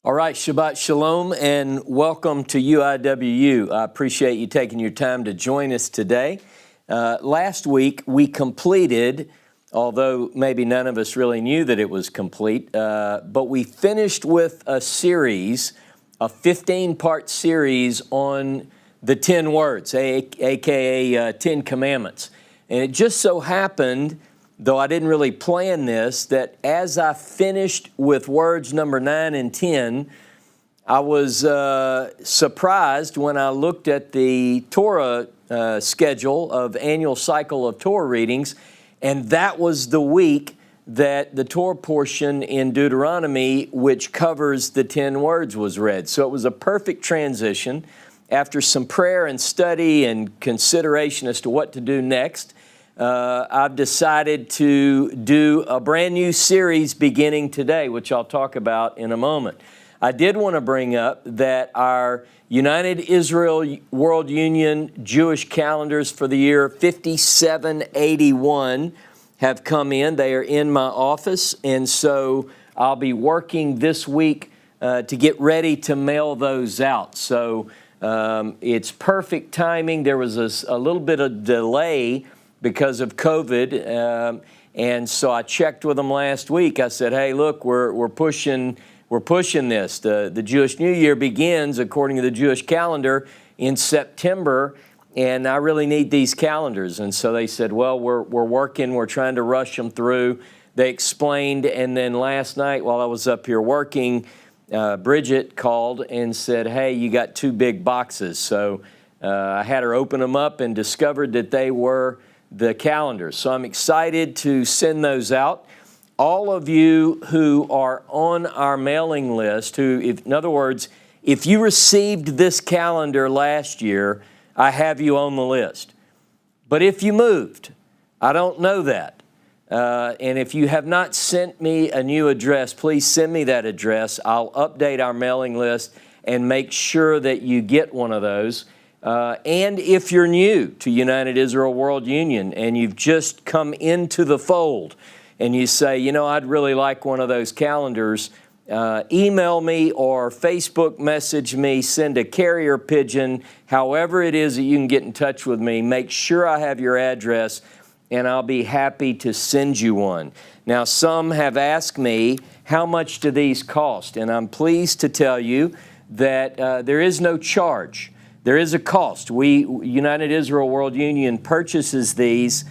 All right, Shabbat Shalom and welcome to UIWU. I appreciate you taking your time to join us today. Last week we completed, although maybe none of us really knew that it was complete, but we finished with a series, a 15-part series on the 10 words, aka 10 Commandments. And it just so happened, though I didn't really plan this, that as I finished with words number 9 and 10, I was surprised when I looked at the Torah schedule of annual cycle of Torah readings, and that was the week that the Torah portion in Deuteronomy, which covers the 10 words, was read. So it was a perfect transition. After some prayer and study and consideration as to what to do next, I've decided to do a brand new series beginning today, which I'll talk about in a moment. I did want to bring up that our United Israel World Union Jewish calendars for the year 5781 have come in. They are in my office, and so I'll be working this week to get ready to mail those out. So it's perfect timing. There was a little bit of delay because of COVID, and so I checked with them last week. I said, "Hey, look, we're pushing this. The Jewish New Year begins according to the Jewish calendar in September, and I really need these calendars." And so they said, "Well, we're working. We're trying to rush them through." They explained, and then last night while I was up here working, Bridget called and said, "Hey, you got 2 big boxes." So I had her open them up and discovered that they were the calendars. So I'm excited to send those out. All of you who are on our mailing list, in other words, if you received this calendar last year, I have you on the list. But if you moved, I don't know that. And if you have not sent me a new address, please send me that address. I'll update our mailing list and make sure that you get one of those. And if you're new to United Israel World Union and you've just come into the fold and you say, you know, I'd really like one of those calendars, email me or Facebook message me, send a carrier pigeon, however it is that you can get in touch with me. Make sure I have your address and I'll be happy to send you one. Now, some have asked me, how much do these cost? And I'm pleased to tell you that there is no charge. There is a cost. United Israel World Union purchases these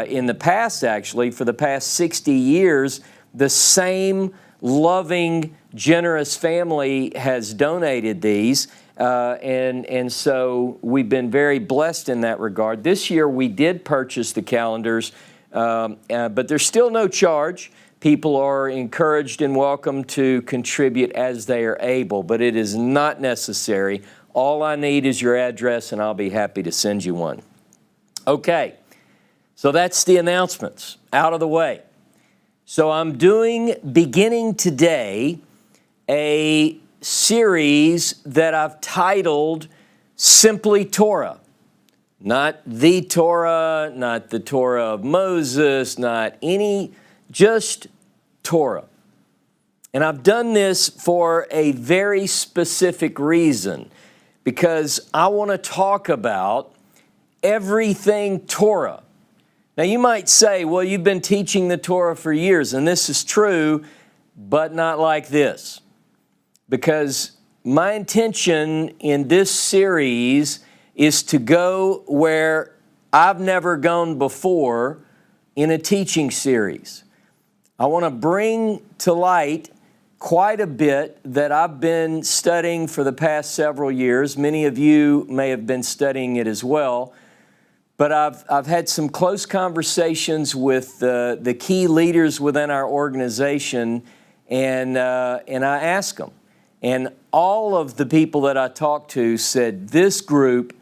in the past, actually, for the past 60 years. The same loving, generous family has donated these, and so we've been very blessed in that regard. This year we did purchase the calendars, but there's still no charge. People are encouraged and welcome to contribute as they are able, but it is not necessary. All I need is your address, and I'll be happy to send you one. Okay, so that's the announcements out of the way. So I'm beginning today, a series that I've titled Simply Torah. Not the Torah, not the Torah of Moses, not any, just Torah. And I've done this for a very specific reason, because I want to talk about everything Torah. Now you might say, well, you've been teaching the Torah for years, and this is true, but not like this. Because my intention in this series is to go where I've never gone before in a teaching series. I want to bring to light quite a bit that I've been studying for the past several years. Many of you may have been studying it as well. But I've had some close conversations with the key leaders within our organization, and I asked them. And all of the people that I talked to said this group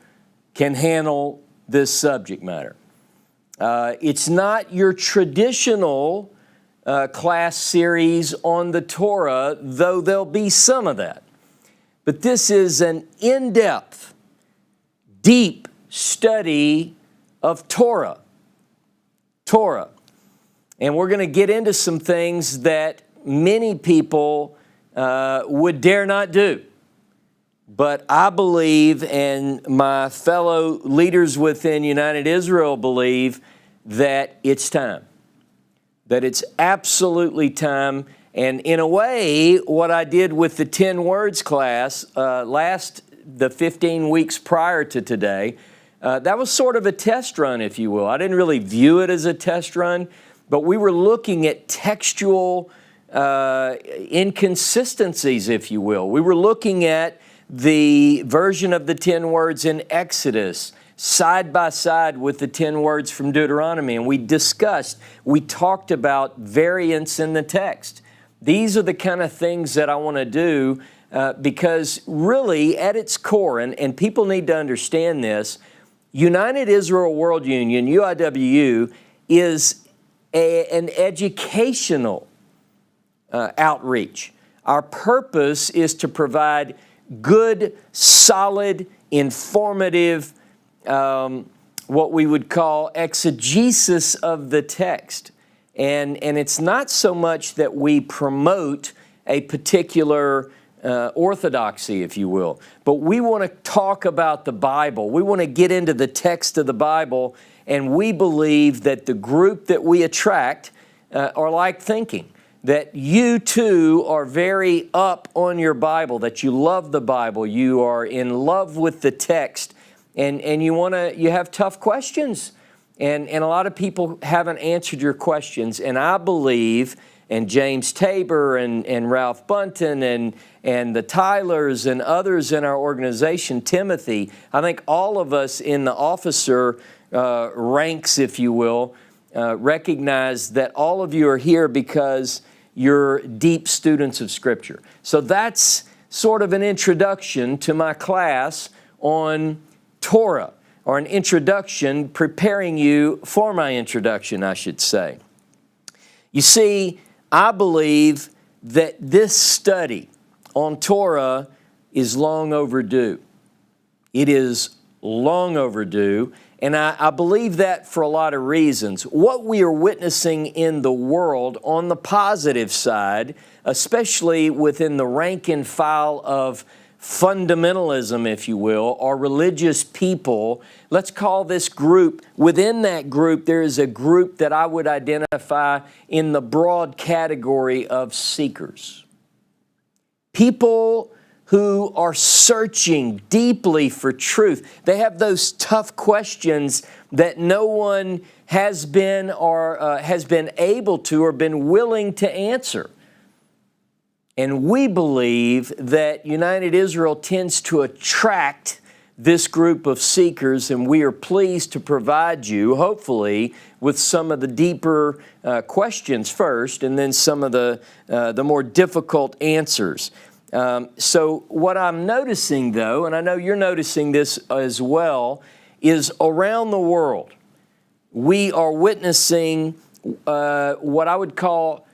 can handle this subject matter. It's not your traditional class series on the Torah, though there'll be some of that. But this is an in-depth, deep study of Torah. And we're going to get into some things that many people would dare not do. But I believe, and my fellow leaders within United Israel believe, that it's time. That it's absolutely time. And in a way, what I did with the 10 words class the 15 weeks prior to today, that was sort of a test run, if you will. I didn't really view it as a test run, but we were looking at textual inconsistencies, if you will. We were looking at the version of the 10 words in Exodus side by side with the 10 words from Deuteronomy, and we talked about variance in the text. These are the kind of things that I want to do because really at its core, and people need to understand this, United Israel World Union, UIWU, is an educational outreach. Our purpose is to provide good, solid, informative, what we would call exegesis of the text. And it's not so much that we promote a particular orthodoxy, if you will, but we want to talk about the Bible. We want to get into the text of the Bible, and we believe that the group that we attract are like thinking. That you too are very up on your Bible, that you love the Bible, you are in love with the text, and you have tough questions. And a lot of people haven't answered your questions. And I believe, and James Tabor and Ralph Bunton and the Tylers and others in our organization, Timothy, I think all of us in the officer ranks, if you will, recognize that all of you are here because you're deep students of Scripture. So that's sort of an introduction to my class on Torah, or an introduction, preparing you for my introduction, I should say. You see, I believe that this study on Torah is long overdue. It is long overdue, and I believe that for a lot of reasons. What we are witnessing in the world on the positive side, especially within the rank and file of fundamentalism, if you will, or religious people, let's call this group, within that group, there is a group that I would identify in the broad category of seekers. People who are searching deeply for truth. They have those tough questions that no one has been or has been able to or been willing to answer. And we believe that United Israel tends to attract this group of seekers, and we are pleased to provide you, hopefully, with some of the deeper questions first, and then some of the more difficult answers. So what I'm noticing, though, and I know you're noticing this as well, is around the world, we are witnessing what I would call,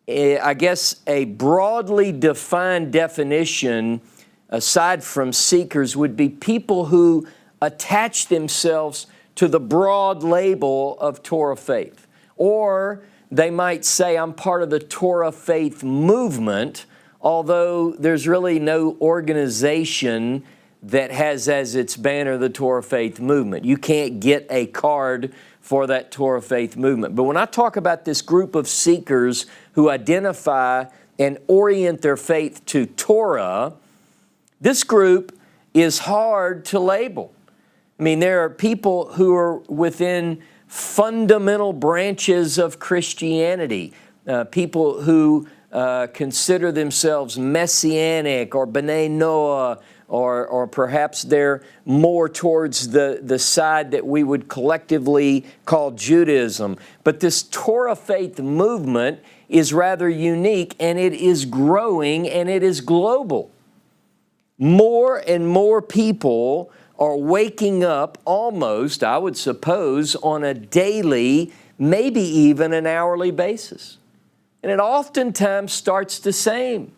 I guess, a broadly defined definition, aside from seekers, would be people who attach themselves to the broad label of Torah faith. Or they might say, I'm part of the Torah faith movement, although there's really no organization that has as its banner the Torah faith movement. You can't get a card for that Torah faith movement. But when I talk about this group of seekers who identify and orient their faith to Torah, this group is hard to label. I mean, there are people who are within fundamental branches of Christianity, people who consider themselves messianic or B'nai Noah, or perhaps they're more towards the side that we would collectively call Judaism. But this Torah faith movement is rather unique, and it is growing, and it is global. More and more people are waking up almost, I would suppose, on a daily, maybe even an hourly basis. And it oftentimes starts the same.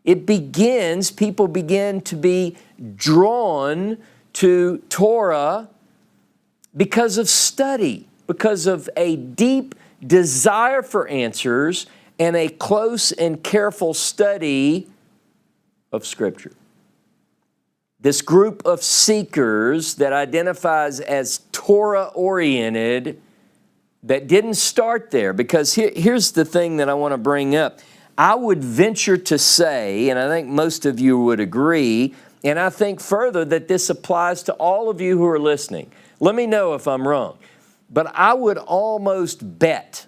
People begin to be drawn to Torah because of study, because of a deep desire for answers, and a close and careful study of Scripture. This group of seekers that identifies as Torah-oriented, that didn't start there, because here's the thing that I want to bring up. I would venture to say, and I think most of you would agree, and I think further that this applies to all of you who are listening. Let me know if I'm wrong. But I would almost bet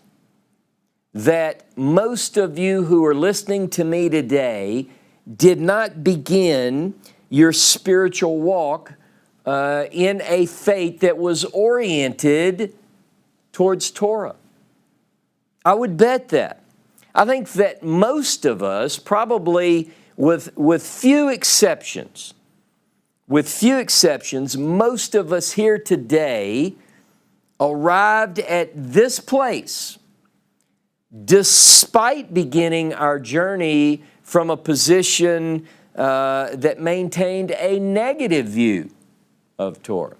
that most of you who are listening to me today did not begin your spiritual walk in a faith that was oriented towards Torah. I would bet that. I think that most of us, probably with few exceptions, most of us here today arrived at this place despite beginning our journey from a position that maintained a negative view of Torah.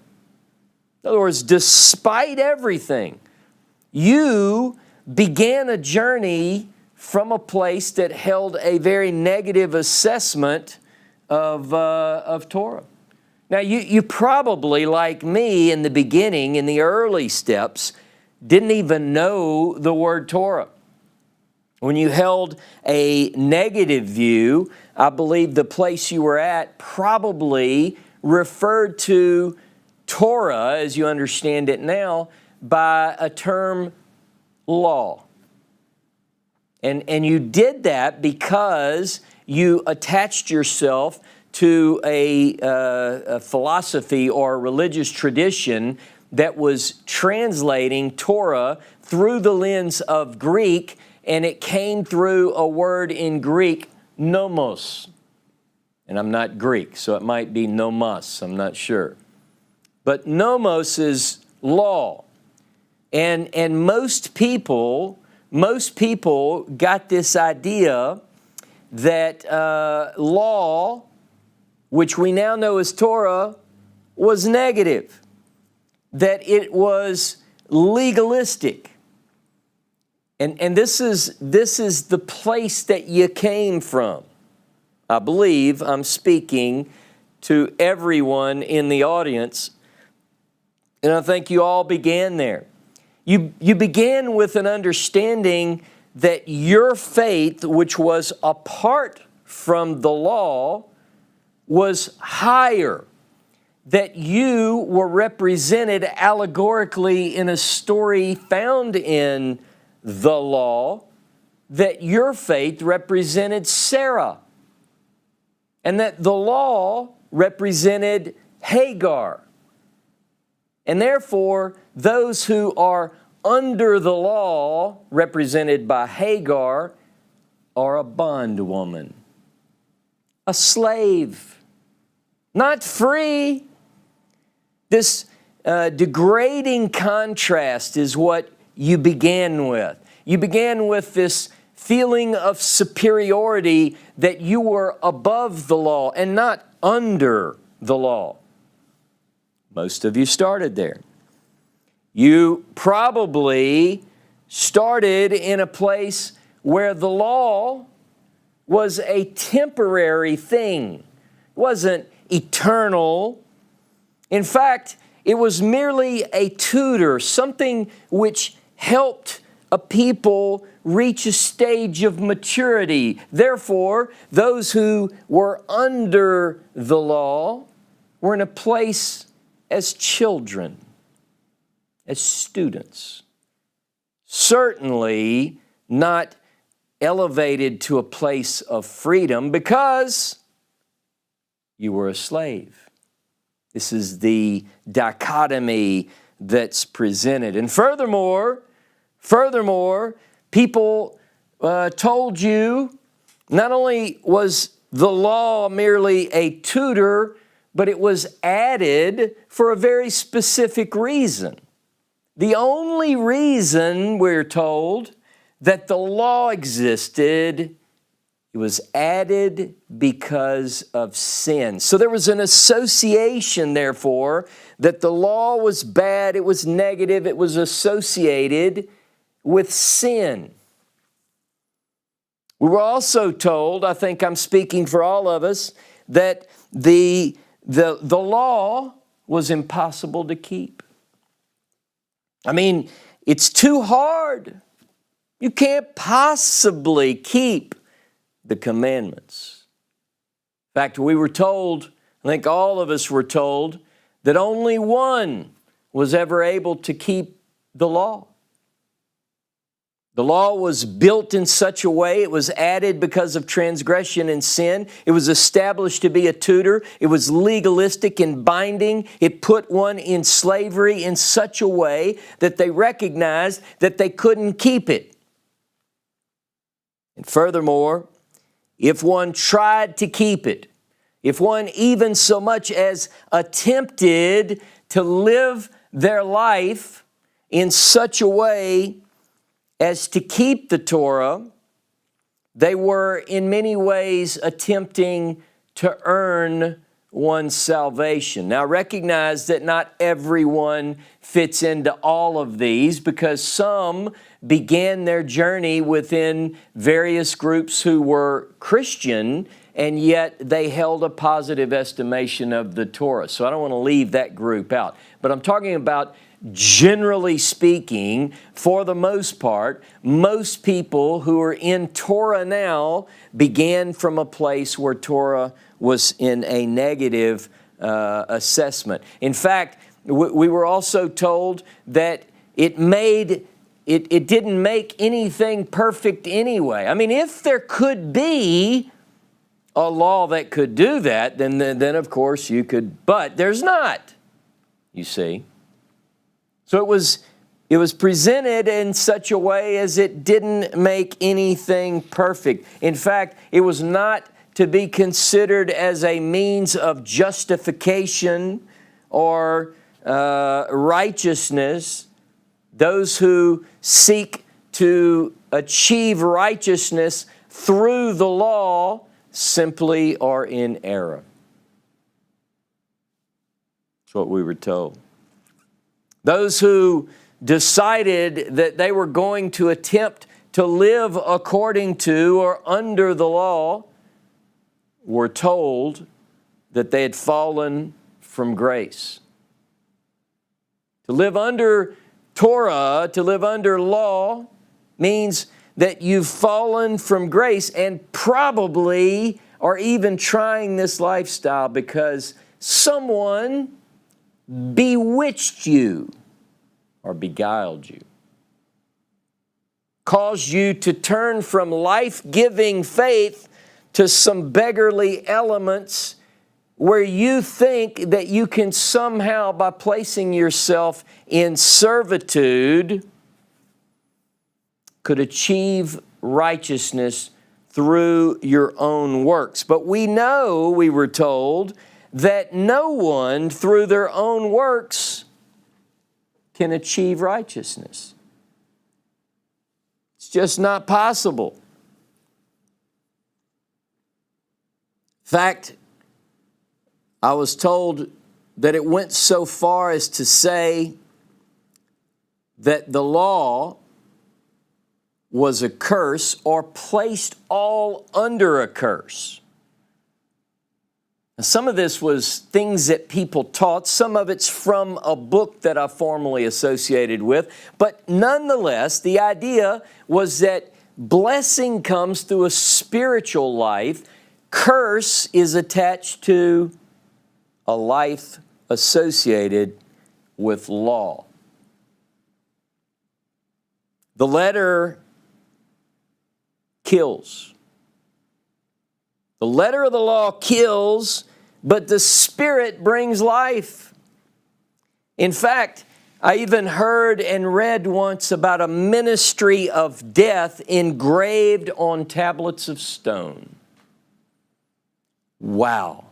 In other words, despite everything, you began a journey from a place that held a very negative assessment of Torah. Now, you probably, like me in the beginning, in the early steps, didn't even know the word Torah. When you held a negative view, I believe the place you were at probably referred to Torah, as you understand it now, by a term law. And you did that because you attached yourself to a philosophy or a religious tradition that was translating Torah through the lens of Greek, and it came through a word in Greek, nomos. And I'm not Greek, so it might be nomos, I'm not sure. But nomos is law. And most people got this idea that law, which we now know as Torah, was negative, that it was legalistic. And this is the place that you came from. I believe I'm speaking to everyone in the audience, and I think you all began there. You began with an understanding that your faith, which was apart from the law, was higher, that you were represented allegorically in a story found in the law, that your faith represented Sarah, and that the law represented Hagar. And therefore, those who are under the law, represented by Hagar, are a bondwoman, a slave, not free. This degrading contrast is what you began with. You began with this feeling of superiority, that you were above the law and not under the law. Most of you started there. You probably started in a place where the law was a temporary thing. It wasn't eternal. In fact, it was merely a tutor, something which helped a people reach a stage of maturity. Therefore, those who were under the law were in a place as children, as students, certainly not elevated to a place of freedom because you were a slave. This is the dichotomy that's presented. And furthermore, people told you not only was the law merely a tutor, but it was added for a very specific reason. The only reason, we're told, that the law existed, it was added because of sin. So there was an association, therefore, that the law was bad, it was negative, it was associated with sin. We were also told, I think I'm speaking for all of us, that the law was impossible to keep. I mean, it's too hard. You can't possibly keep the commandments. In fact, we were told, I think all of us were told, that only one was ever able to keep the law. The law was built in such a way, it was added because of transgression and sin. It was established to be a tutor. It was legalistic and binding. It put one in slavery in such a way that they recognized that they couldn't keep it. And furthermore, if one tried to keep it, if one even so much as attempted to live their life in such a way as to keep the Torah, they were in many ways attempting to earn one's salvation. Now recognize that not everyone fits into all of these, because some began their journey within various groups who were Christian, and yet they held a positive estimation of the Torah. So I don't want to leave that group out. But I'm talking about, generally speaking, for the most part, most people who are in Torah now began from a place where Torah was in a negative assessment. In fact, we were also told that it didn't make anything perfect anyway. I mean, if there could be a law that could do that, then of course you could, but there's not, you see. So it was presented in such a way as it didn't make anything perfect. In fact, it was not to be considered as a means of justification or righteousness. Those who seek to achieve righteousness through the law simply are in error. That's what we were told. Those who decided that they were going to attempt to live according to or under the law were told that they had fallen from grace. To live under Torah, to live under law, means that you've fallen from grace and probably are even trying this lifestyle because someone bewitched you or beguiled you, caused you to turn from life-giving faith to some beggarly elements where you think that you can somehow, by placing yourself in servitude, could achieve righteousness through your own works. But we know, we were told, that no one through their own works can achieve righteousness. It's just not possible. In fact, I was told that it went so far as to say that the law was a curse or placed all under a curse. Now, some of this was things that people taught. Some of it's from a book that I formerly associated with. But nonetheless, the idea was that blessing comes through a spiritual life. Curse is attached to a life associated with law. The letter kills. The letter of the law kills, but the Spirit brings life. In fact, I even heard and read once about a ministry of death engraved on tablets of stone. Wow.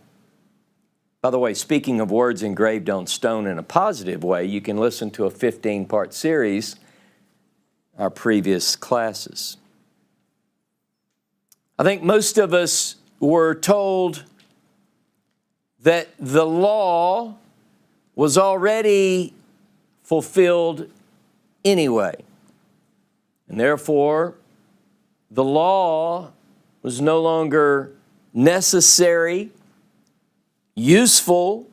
By the way, speaking of words engraved on stone in a positive way, you can listen to a 15-part series, our previous classes. I think most of us were told that the law was already fulfilled anyway. And therefore, the law was no longer necessary, useful,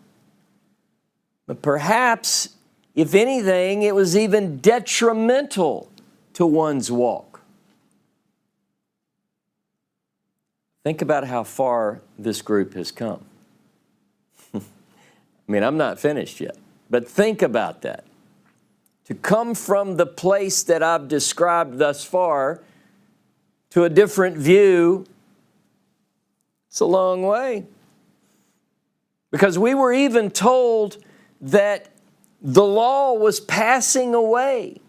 but perhaps, if anything, it was even detrimental to one's walk. Think about how far this group has come. I mean, I'm not finished yet, but think about that. To come from the place that I've described thus far to a different view, it's a long way. Because we were even told that the law was passing away.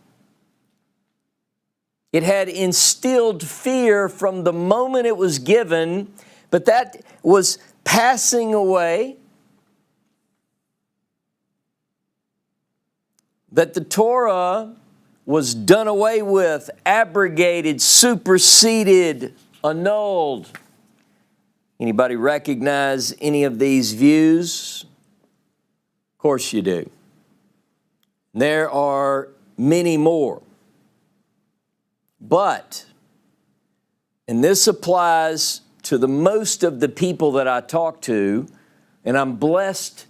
It had instilled fear from the moment it was given, but that was passing away. That the Torah was done away with, abrogated, superseded, annulled. Anybody recognize any of these views? Of course you do. There are many more. But, and this applies to the most of the people that I talk to, and I'm blessed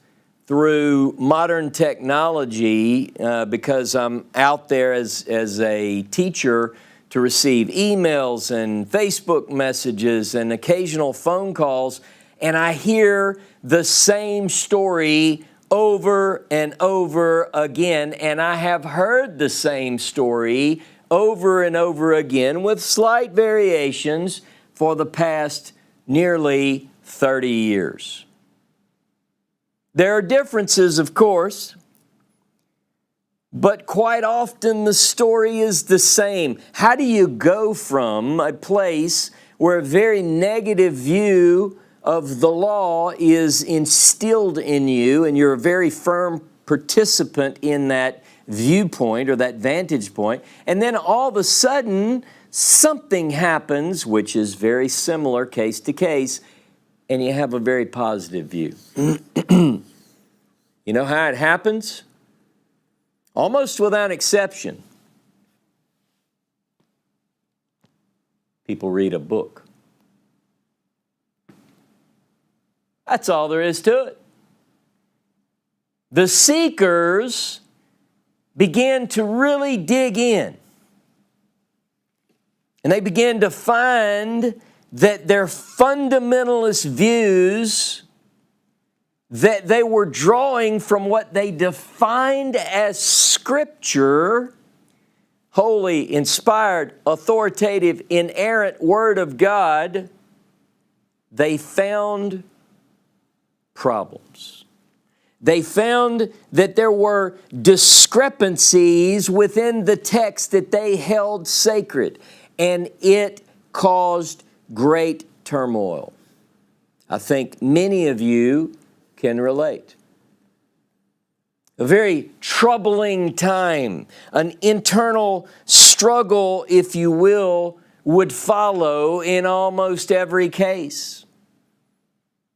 through modern technology because I'm out there as a teacher to receive emails and Facebook messages and occasional phone calls, and I hear the same story over and over again, and I have heard the same story over and over again with slight variations for the past nearly 30 years. There are differences, of course, but quite often the story is the same. How do you go from a place where a very negative view of the law is instilled in you and you're a very firm participant in that viewpoint or that vantage point, and then all of a sudden something happens which is very similar case to case, and you have a very positive view. You know how it happens? Almost without exception, people read a book. That's all there is to it. The seekers began to really dig in. And they began to find that their fundamentalist views that they were drawing from what they defined as Scripture, holy, inspired, authoritative, inerrant Word of God, they found problems. They found that there were discrepancies within the text that they held sacred, and it caused great turmoil. I think many of you can relate. A very troubling time, an internal struggle, if you will, would follow in almost every case.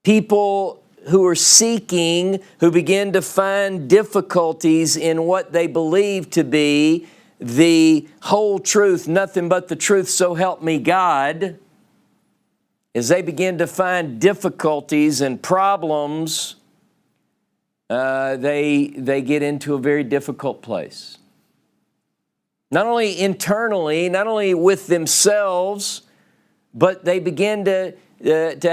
People who are seeking, who begin to find difficulties in what they believe to be the whole truth, nothing but the truth, so help me God, as they begin to find difficulties and problems, they get into a very difficult place. Not only internally, not only with themselves, but they begin to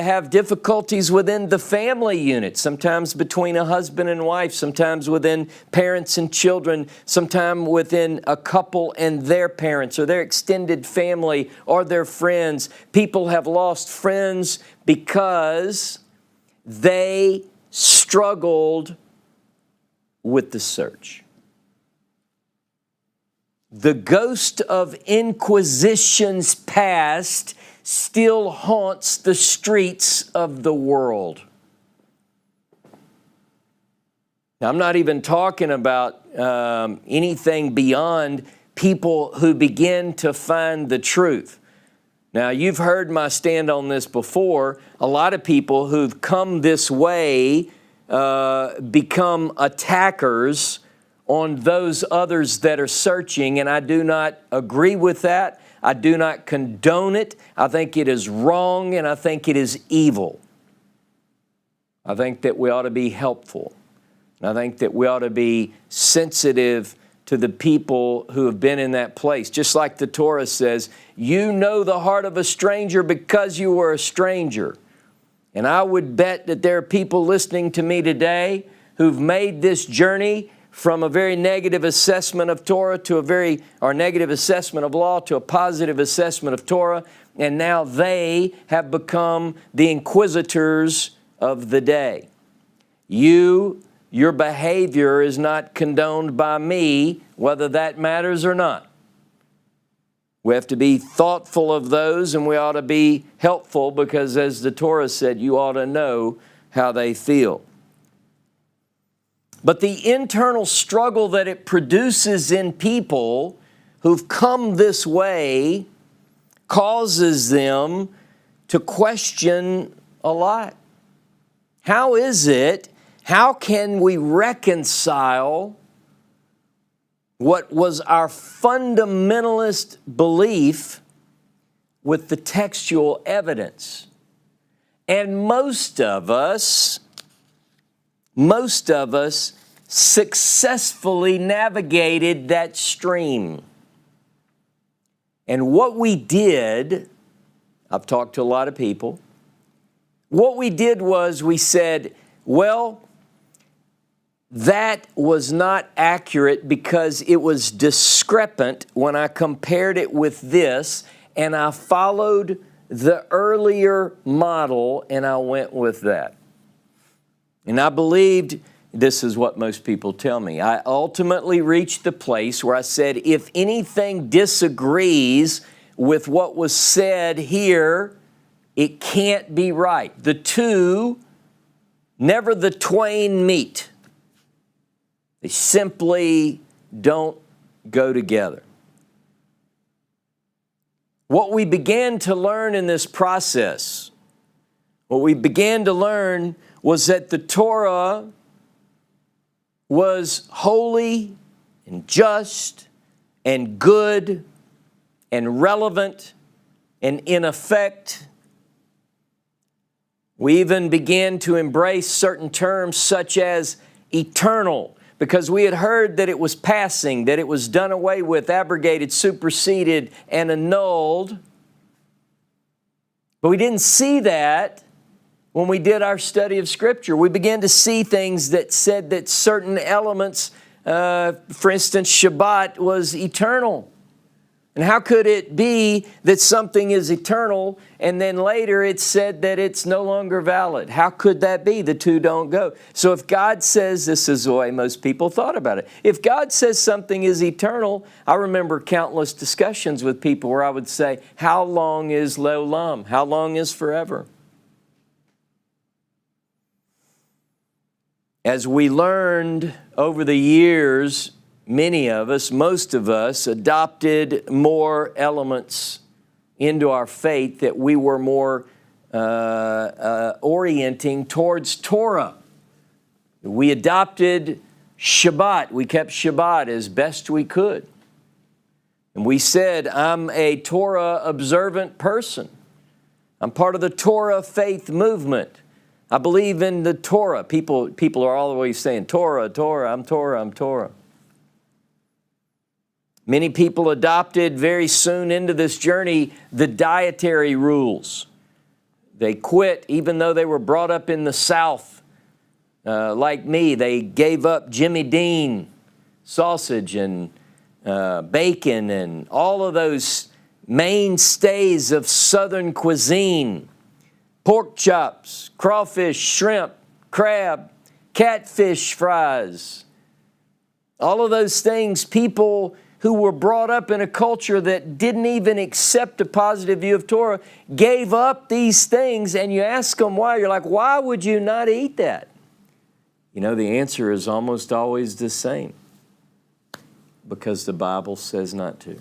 have difficulties within the family unit, sometimes between a husband and wife, sometimes within parents and children, sometimes within a couple and their parents or their extended family or their friends. People have lost friends because they struggled with the search. The ghost of inquisitions past still haunts the streets of the world. Now, I'm not even talking about anything beyond people who begin to find the truth. Now, you've heard my stand on this before. A lot of people who've come this way become attackers on those others that are searching, and I do not agree with that. I do not condone it. I think it is wrong, and I think it is evil. I think that we ought to be helpful. And I think that we ought to be sensitive to the people who have been in that place. Just like the Torah says, you know the heart of a stranger because you were a stranger. And I would bet that there are people listening to me today who've made this journey from a very negative assessment of Torah to or negative assessment of law to a positive assessment of Torah. And now they have become the inquisitors of the day. Your behavior is not condoned by me, whether that matters or not. We have to be thoughtful of those, and we ought to be helpful because, as the Torah said, you ought to know how they feel. But the internal struggle that it produces in people who've come this way causes them to question a lot. How can we reconcile what was our fundamentalist belief with the textual evidence? And most of us successfully navigated that stream. And what we did, I've talked to a lot of people, what we did was we said, well, that was not accurate because it was discrepant when I compared it with this, and I followed the earlier model and I went with that. And I believed, this is what most people tell me, I ultimately reached the place where I said, if anything disagrees with what was said here, it can't be right. The two, never the twain meet. They simply don't go together. What we began to learn in this process, was that the Torah was holy and just and good and relevant and in effect. We even began to embrace certain terms such as eternal, because we had heard that it was passing, that it was done away with, abrogated, superseded, and annulled. But we didn't see that when we did our study of Scripture. We began to see things that said that certain elements, for instance, Shabbat was eternal. And how could it be that something is eternal and then later it's said that it's no longer valid? How could that be? The two don't go. So if God says, this is the way most people thought about it. If God says something is eternal, I remember countless discussions with people where I would say, how long is Leolam? How long is forever? As we learned over the years, many of us, most of us, adopted more elements into our faith that we were more orienting towards Torah. We adopted Shabbat. We kept Shabbat as best we could. And we said, I'm a Torah observant person. I'm part of the Torah faith movement. I believe in the Torah. People are always saying, Torah, Torah, I'm Torah, I'm Torah. Many people adopted very soon into this journey the dietary rules. They quit, even though they were brought up in the South. Like me, they gave up Jimmy Dean sausage and bacon and all of those mainstays of Southern cuisine. Pork chops, crawfish, shrimp, crab, catfish fries. All of those things, people who were brought up in a culture that didn't even accept a positive view of Torah, gave up these things, and you ask them why. You're like, why would you not eat that? You know, the answer is almost always the same. Because the Bible says not to.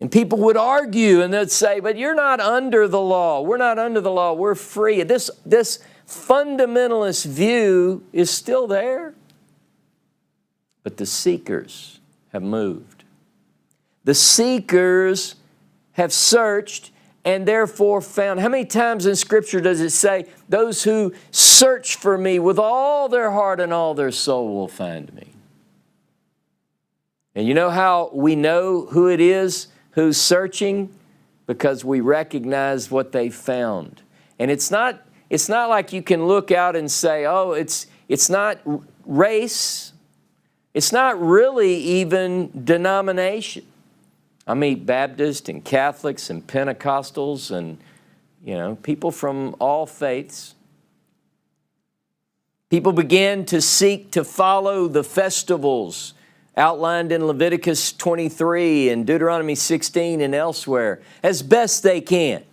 And people would argue and they'd say, but you're not under the law. We're not under the law. We're free. This fundamentalist view is still there. But the seekers have moved. The seekers have searched and therefore found. How many times in Scripture does it say, those who search for me with all their heart and all their soul will find me? And you know how we know who it is who's searching? Because we recognize what they found. And it's not like you can look out and say, oh, it's not race. It's not really even denomination. I meet Baptists and Catholics and Pentecostals and, people from all faiths. People began to seek to follow the festivals outlined in Leviticus 23 and Deuteronomy 16 and elsewhere as best they can.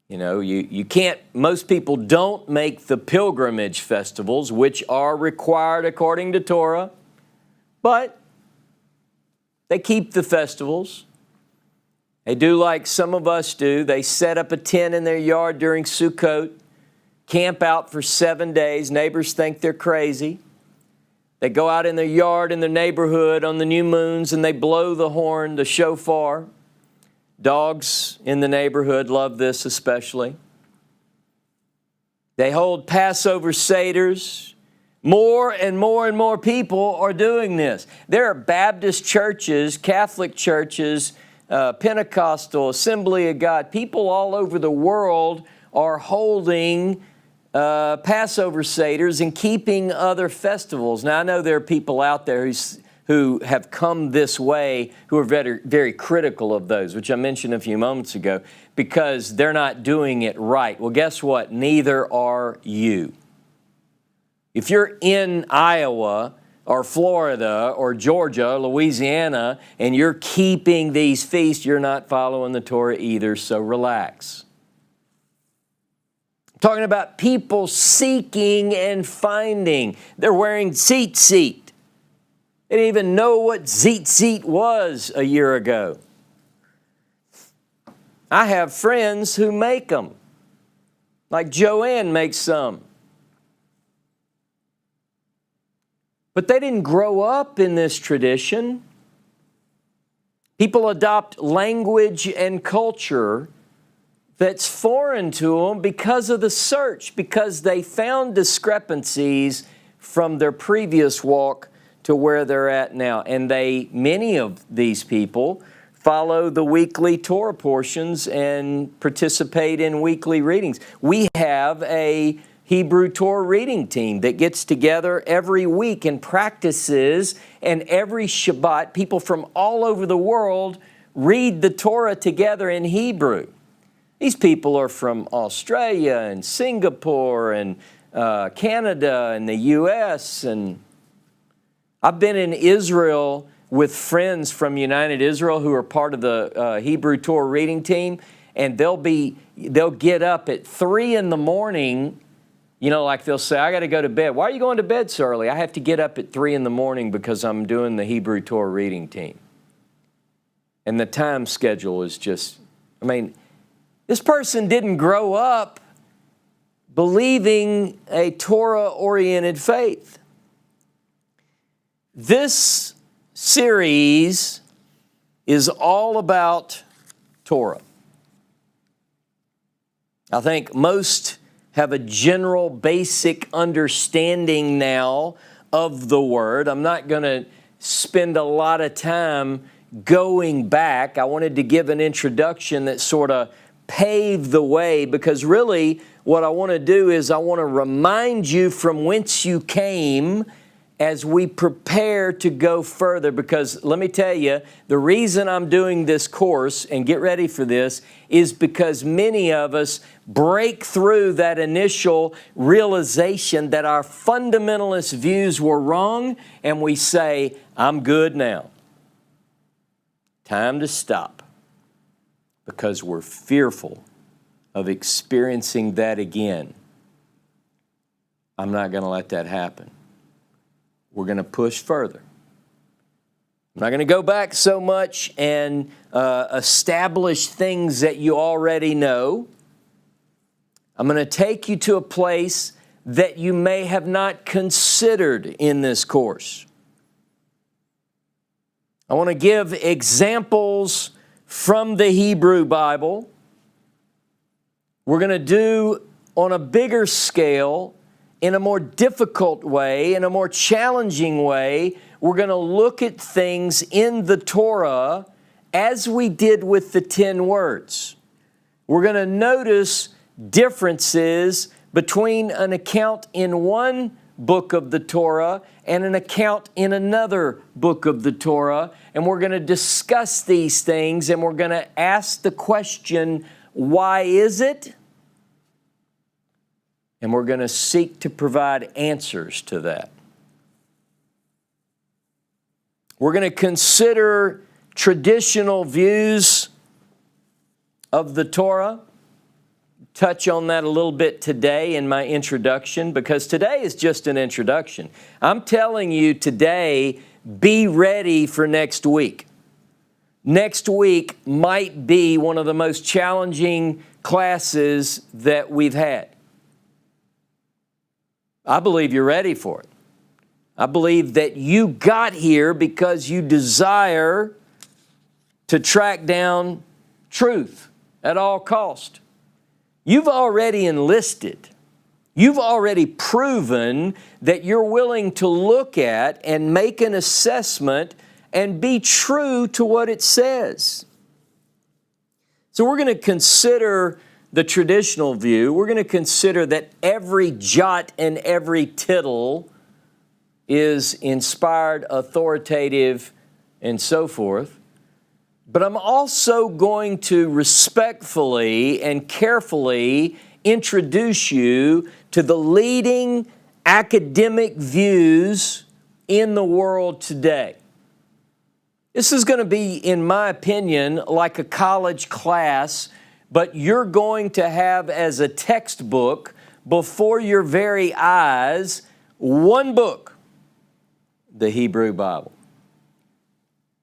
You can't, most people don't make the pilgrimage festivals, which are required according to Torah, but they keep the festivals. They do like some of us do. They set up a tent in their yard during Sukkot, camp out for 7 days. Neighbors think they're crazy. They go out in their yard in their neighborhood on the new moons and they blow the horn, the shofar. Dogs in the neighborhood love this especially. They hold Passover Seders. More and more and more people are doing this. There are Baptist churches, Catholic churches, Pentecostal, Assembly of God. People all over the world are holding Passover Seders and keeping other festivals. Now, I know there are people out there who have come this way who are very, very critical of those, which I mentioned a few moments ago, because they're not doing it right. Well, guess what? Neither are you. If you're in Iowa or Florida or Georgia, Louisiana, and you're keeping these feasts, you're not following the Torah either, so relax. I'm talking about people seeking and finding. They're wearing tzitzit. They didn't even know what tzitzit was a year ago. I have friends who make them, like Joanne makes some. But they didn't grow up in this tradition. People adopt language and culture that's foreign to them because of the search, because they found discrepancies from their previous walk to where they're at now. And many of these people follow the weekly Torah portions and participate in weekly readings. We have a Hebrew Torah reading team that gets together every week and practices, and every Shabbat, people from all over the world read the Torah together in Hebrew. These people are from Australia and Singapore and Canada and the U.S. And I've been in Israel with friends from United Israel who are part of the Hebrew Torah reading team, and they'll get up at 3 in the morning. Like they'll say, I got to go to bed. Why are you going to bed so early? I have to get up at 3 in the morning because I'm doing the Hebrew Torah reading team. And the time schedule is just, this person didn't grow up believing a Torah-oriented faith. This series is all about Torah. I think most have a general basic understanding now of the Word. I'm not going to spend a lot of time going back. I wanted to give an introduction that sort of paved the way, because really what I want to do is I want to remind you from whence you came as we prepare to go further. Because let me tell you, the reason I'm doing this course, and get ready for this, is because many of us break through that initial realization that our fundamentalist views were wrong, and we say, I'm good now. Time to stop, because we're fearful of experiencing that again. I'm not going to let that happen. We're going to push further. I'm not going to go back so much and establish things that you already know. I'm going to take you to a place that you may have not considered in this course. I want to give examples from the Hebrew Bible. We're going to do on a bigger scale, in a more difficult way, in a more challenging way. We're going to look at things in the Torah as we did with the 10 words. We're going to notice differences between an account in one book of the Torah and an account in another book of the Torah. And we're going to discuss these things, and we're going to ask the question, why is it? And we're going to seek to provide answers to that. We're going to consider traditional views of the Torah. Touch on that a little bit today in my introduction, because today is just an introduction. I'm telling you today, be ready for next week. Next week might be one of the most challenging classes that we've had. I believe you're ready for it. I believe that you got here because you desire to track down truth at all cost. You've already enlisted. You've already proven that you're willing to look at and make an assessment and be true to what it says. So we're going to consider the traditional view. We're going to consider that every jot and every tittle is inspired, authoritative, and so forth. But I'm also going to respectfully and carefully introduce you to the leading academic views in the world today. This is going to be, in my opinion, like a college class, but you're going to have as a textbook before your very eyes one book, the Hebrew Bible.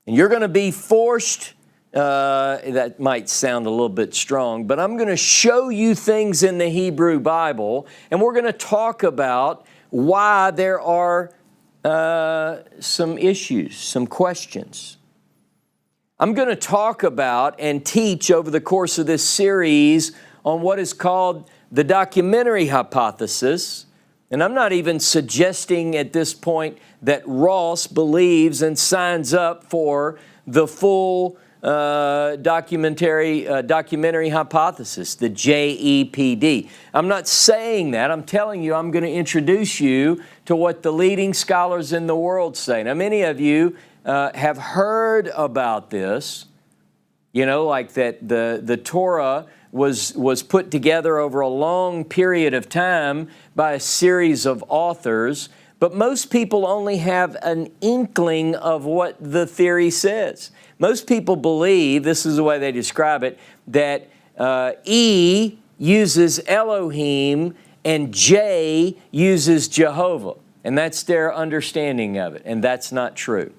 And you're going to be forced, that might sound a little bit strong, but I'm going to show you things in the Hebrew Bible, and we're going to talk about why there are some issues, some questions. I'm going to talk about and teach over the course of this series on what is called the documentary hypothesis. And I'm not even suggesting at this point that Ross believes and signs up for the full documentary hypothesis, the JEPD. I'm not saying that. I'm telling you, I'm going to introduce you to what the leading scholars in the world say. Now, many of you have heard about this, like that the Torah was put together over a long period of time by a series of authors, but most people only have an inkling of what the theory says. Most people believe, this is the way they describe it, that E uses Elohim and J uses Jehovah, and that's their understanding of it, and that's not true.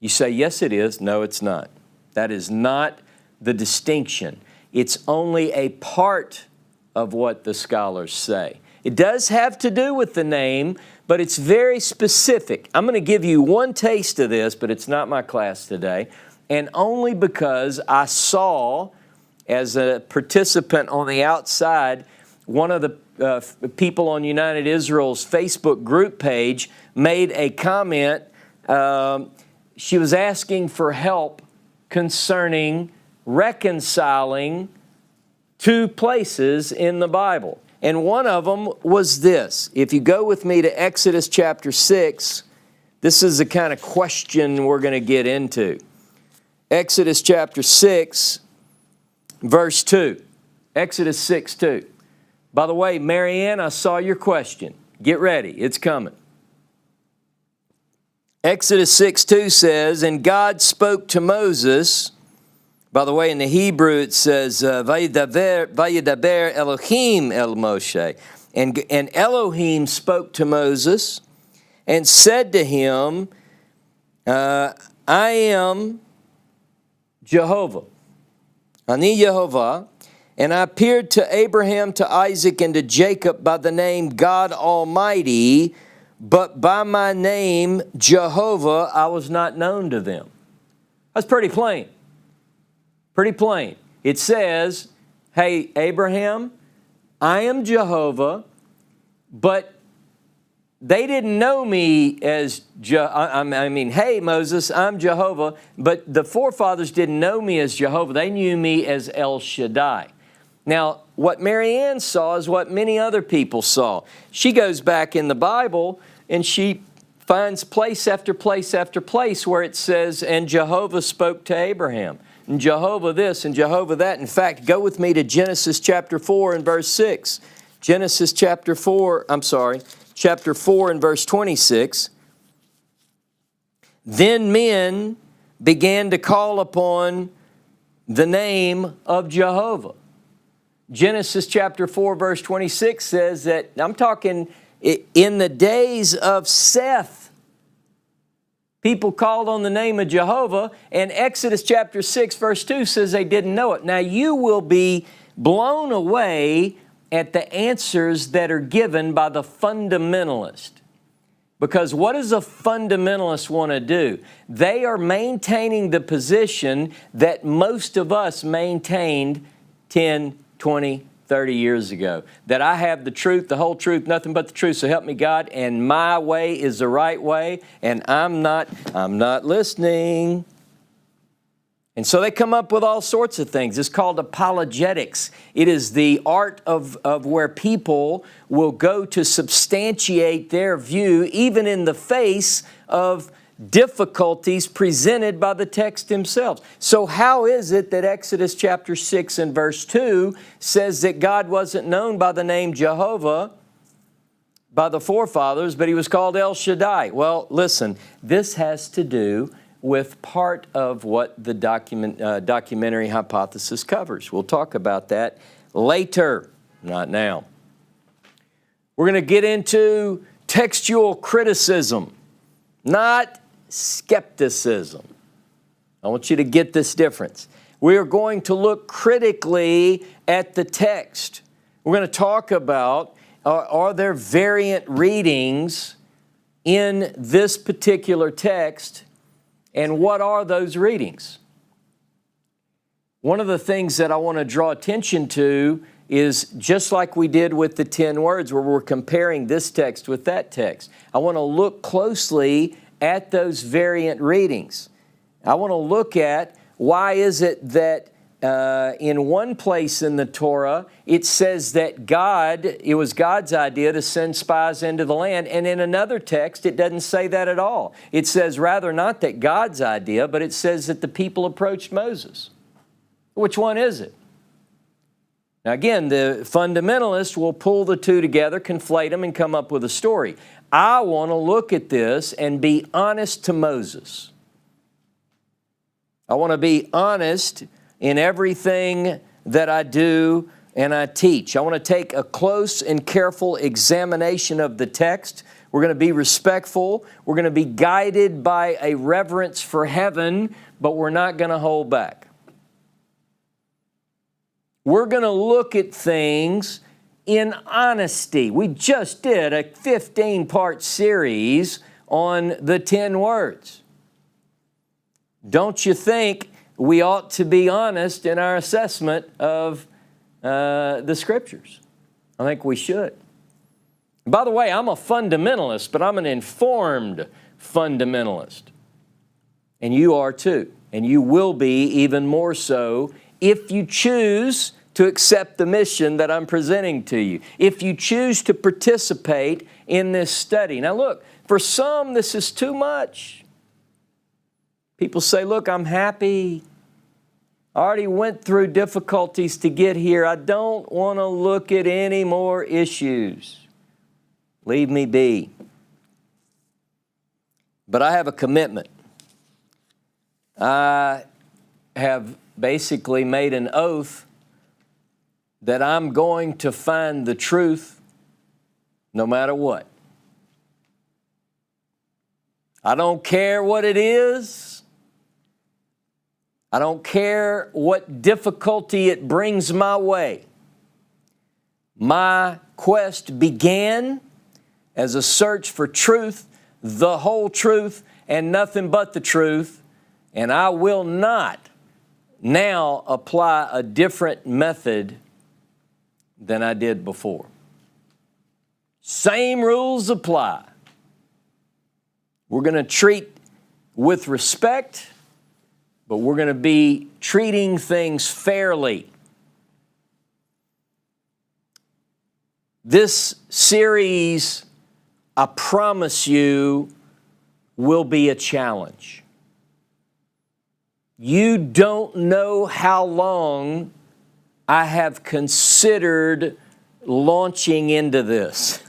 You say, yes, it is. No, it's not. That is not the distinction. It's only a part of what the scholars say. It does have to do with the name, but it's very specific. I'm going to give you one taste of this, but it's not my class today, and only because I saw, as a participant on the outside, one of the people on United Israel's Facebook group page made a comment. She was asking for help concerning reconciling two places in the Bible. And one of them was this. If you go with me to Exodus chapter 6, this is the kind of question we're going to get into. Exodus chapter 6, verse 2. Exodus 6, 2. By the way, Marianne, I saw your question. Get ready. It's coming. Exodus 6:2 says, and God spoke to Moses. By the way, in the Hebrew it says, Vayidaber Elohim el Moshe. And Elohim spoke to Moses and said to him, I am Jehovah. Ani Yehovah. And I appeared to Abraham, to Isaac, and to Jacob by the name God Almighty, but by my name, Jehovah, I was not known to them. That's pretty plain. Pretty plain. It says, hey, Abraham, I am Jehovah, but they didn't know me as, hey, Moses, I'm Jehovah, but the forefathers didn't know me as Jehovah. They knew me as El Shaddai. Now, what Marianne saw is what many other people saw. She goes back in the Bible and she finds place after place after place where it says, and Jehovah spoke to Abraham, and Jehovah this and Jehovah that. In fact, go with me to Genesis chapter 4 and verse 6. Genesis chapter 4 and verse 26. Then men began to call upon the name of Jehovah. Genesis chapter 4 verse 26 says that, I'm talking in the days of Seth, people called on the name of Jehovah, and Exodus chapter 6 verse 2 says they didn't know it. Now you will be blown away at the answers that are given by the fundamentalist. Because what does a fundamentalist want to do? They are maintaining the position that most of us maintained 10, 20, 30 years ago. That I have the truth, the whole truth, nothing but the truth, so help me God, and my way is the right way, and I'm not listening. And so they come up with all sorts of things. It's called apologetics. It is the art of where people will go to substantiate their view, even in the face of difficulties presented by the text themselves. So how is it that Exodus chapter 6 and verse 2 says that God wasn't known by the name Jehovah by the forefathers, but he was called El Shaddai? Well, listen, this has to do with part of what the documentary hypothesis covers. We'll talk about that later, not now. We're going to get into textual criticism, not skepticism. I want you to get this difference. We are going to look critically at the text. We're going to talk about, are there variant readings in this particular text, and what are those readings? One of the things that I want to draw attention to is, just like we did with the 10 words where we're comparing this text with that text, I want to look closely at those variant readings. I want to look at why is it that in one place in the Torah it says that it was God's idea to send spies into the land, and in another text it doesn't say that at all. It says rather not that God's idea, but it says that the people approached Moses. Which one is it? Now again, the fundamentalist will pull the two together, conflate them, and come up with a story. I want to look at this and be honest to Moses. I want to be honest in everything that I do and I teach. I want to take a close and careful examination of the text. We're going to be respectful. We're going to be guided by a reverence for heaven, but we're not going to hold back. We're going to look at things in honesty. We just did a 15-part series on the 10 words. Don't you think we ought to be honest in our assessment of the Scriptures? I think we should. By the way, I'm a fundamentalist, but I'm an informed fundamentalist. And you are too. And you will be even more so if you choose to accept the mission that I'm presenting to you, if you choose to participate in this study. Now look, for some this is too much. People say, look, I'm happy. I already went through difficulties to get here. I don't want to look at any more issues. Leave me be. But I have a commitment. I have basically made an oath that I'm going to find the truth no matter what. I don't care what it is. I don't care what difficulty it brings my way. My quest began as a search for truth, the whole truth, and nothing but the truth, and I will not now apply a different method than I did before. Same rules apply. We're going to treat with respect, but we're going to be treating things fairly. This series, I promise you, will be a challenge. You don't know how long I have considered launching into this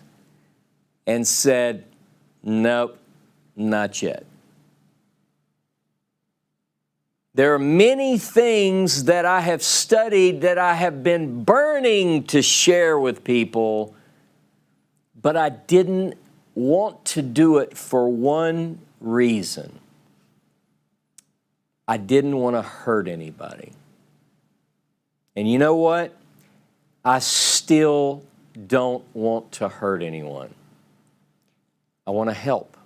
and said, nope, not yet. There are many things that I have studied that I have been burning to share with people, but I didn't want to do it for one reason. I didn't want to hurt anybody. And you know what? I still don't want to hurt anyone. I want to help.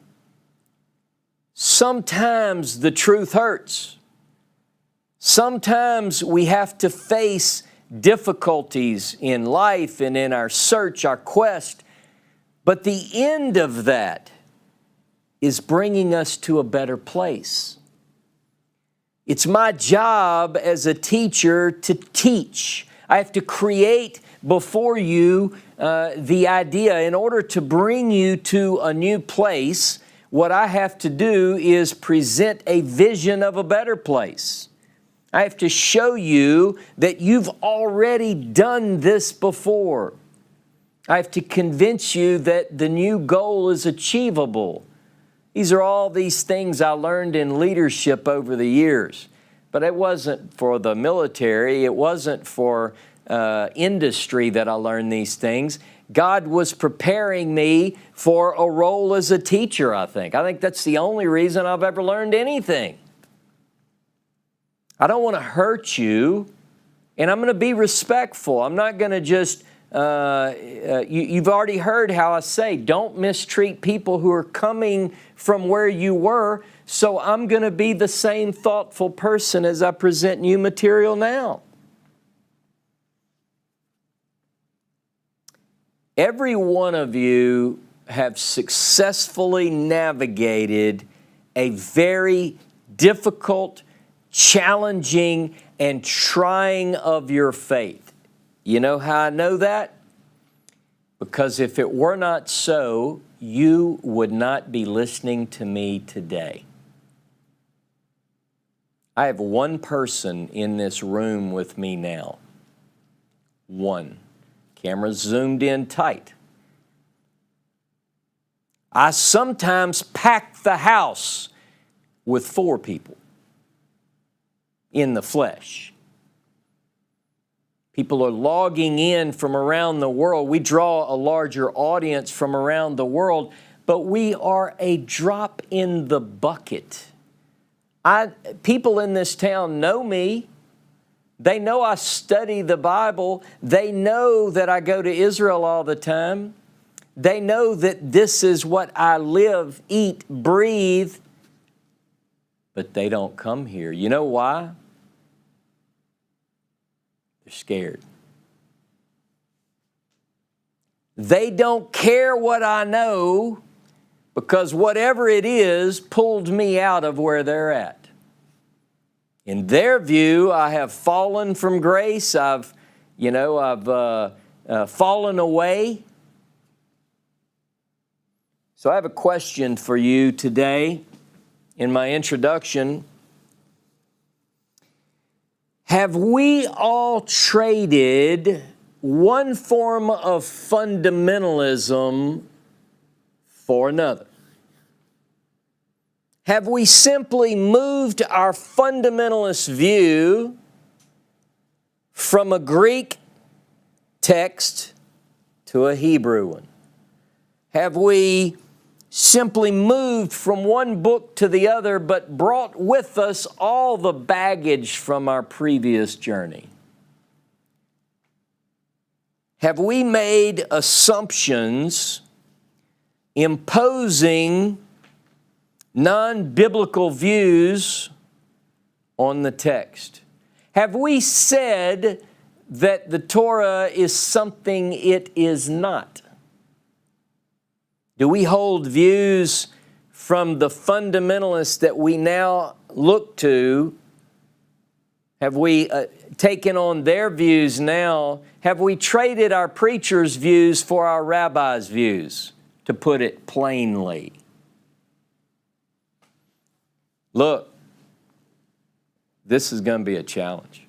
Sometimes the truth hurts. Sometimes we have to face difficulties in life and in our search, our quest. But the end of that is bringing us to a better place. It's my job as a teacher to teach. I have to create before you the idea. In order to bring you to a new place, what I have to do is present a vision of a better place. I have to show you that you've already done this before. I have to convince you that the new goal is achievable. These are all these things I learned in leadership over the years. But it wasn't for the military. It wasn't for industry that I learned these things. God was preparing me for a role as a teacher, I think. I think that's the only reason I've ever learned anything. I don't want to hurt you, and I'm going to be respectful. I'm not going to just, you've already heard how I say, don't mistreat people who are coming from where you were, so I'm going to be the same thoughtful person as I present new material now. Every one of you have successfully navigated a very difficult, challenging, and trying of your faith. You know how I know that? Because if it were not so, you would not be listening to me today. I have one person in this room with me now. One. Camera's zoomed in tight. I sometimes pack the house with 4 people in the flesh. People are logging in from around the world. We draw a larger audience from around the world, but we are a drop in the bucket. People in this town know me. They know I study the Bible. They know that I go to Israel all the time. They know that this is what I live, eat, breathe. But they don't come here. You know why? They're scared. They don't care what I know because whatever it is pulled me out of where they're at. In their view, I have fallen from grace. I've fallen away. So I have a question for you today in my introduction. Have we all traded one form of fundamentalism for another? Have we simply moved our fundamentalist view from a Greek text to a Hebrew one? Have we simply moved from one book to the other but brought with us all the baggage from our previous journey? Have we made assumptions imposing non-biblical views on the text? Have we said that the Torah is something it is not? Do we hold views from the fundamentalists that we now look to? Have we taken on their views now? Have we traded our preachers' views for our rabbis' views, to put it plainly? Look, this is going to be a challenge.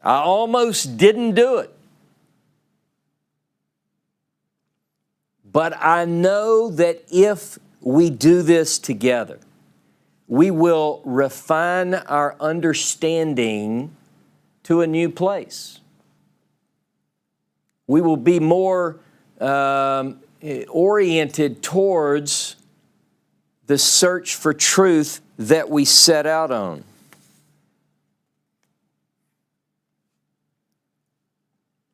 I almost didn't do it. But I know that if we do this together, we will refine our understanding to a new place. We will be more oriented towards the search for truth that we set out on.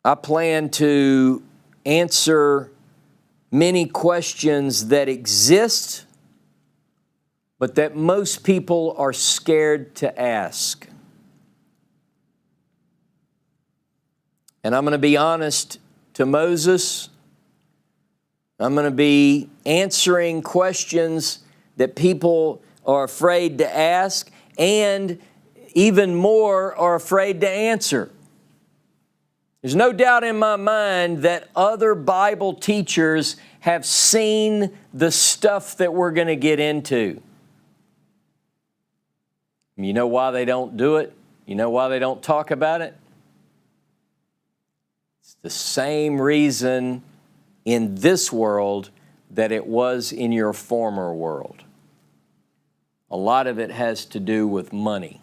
I plan to answer many questions that exist, but that most people are scared to ask. And I'm going to be honest to Moses. I'm going to be answering questions that people are afraid to ask, and even more are afraid to answer. There's no doubt in my mind that other Bible teachers have seen the stuff that we're going to get into. You know why they don't do it? You know why they don't talk about it? It's the same reason in this world that it was in your former world. A lot of it has to do with money.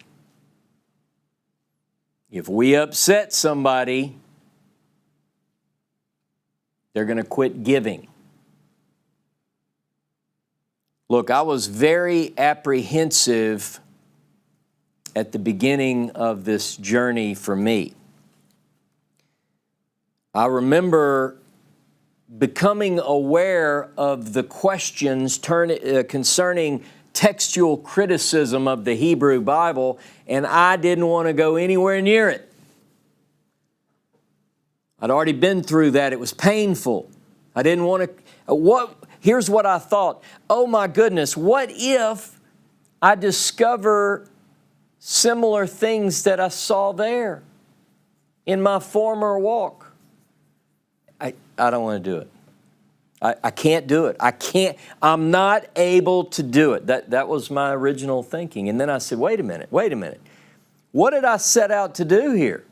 If we upset somebody, they're going to quit giving. Look, I was very apprehensive at the beginning of this journey for me. I remember becoming aware of the questions concerning textual criticism of the Hebrew Bible, and I didn't want to go anywhere near it. I'd already been through that. It was painful. I didn't want to. Here's what I thought. Oh my goodness, what if I discover similar things that I saw there in my former walk? I don't want to do it. I can't do it. I'm not able to do it. That was my original thinking. And then I said, wait a minute. What did I set out to do here?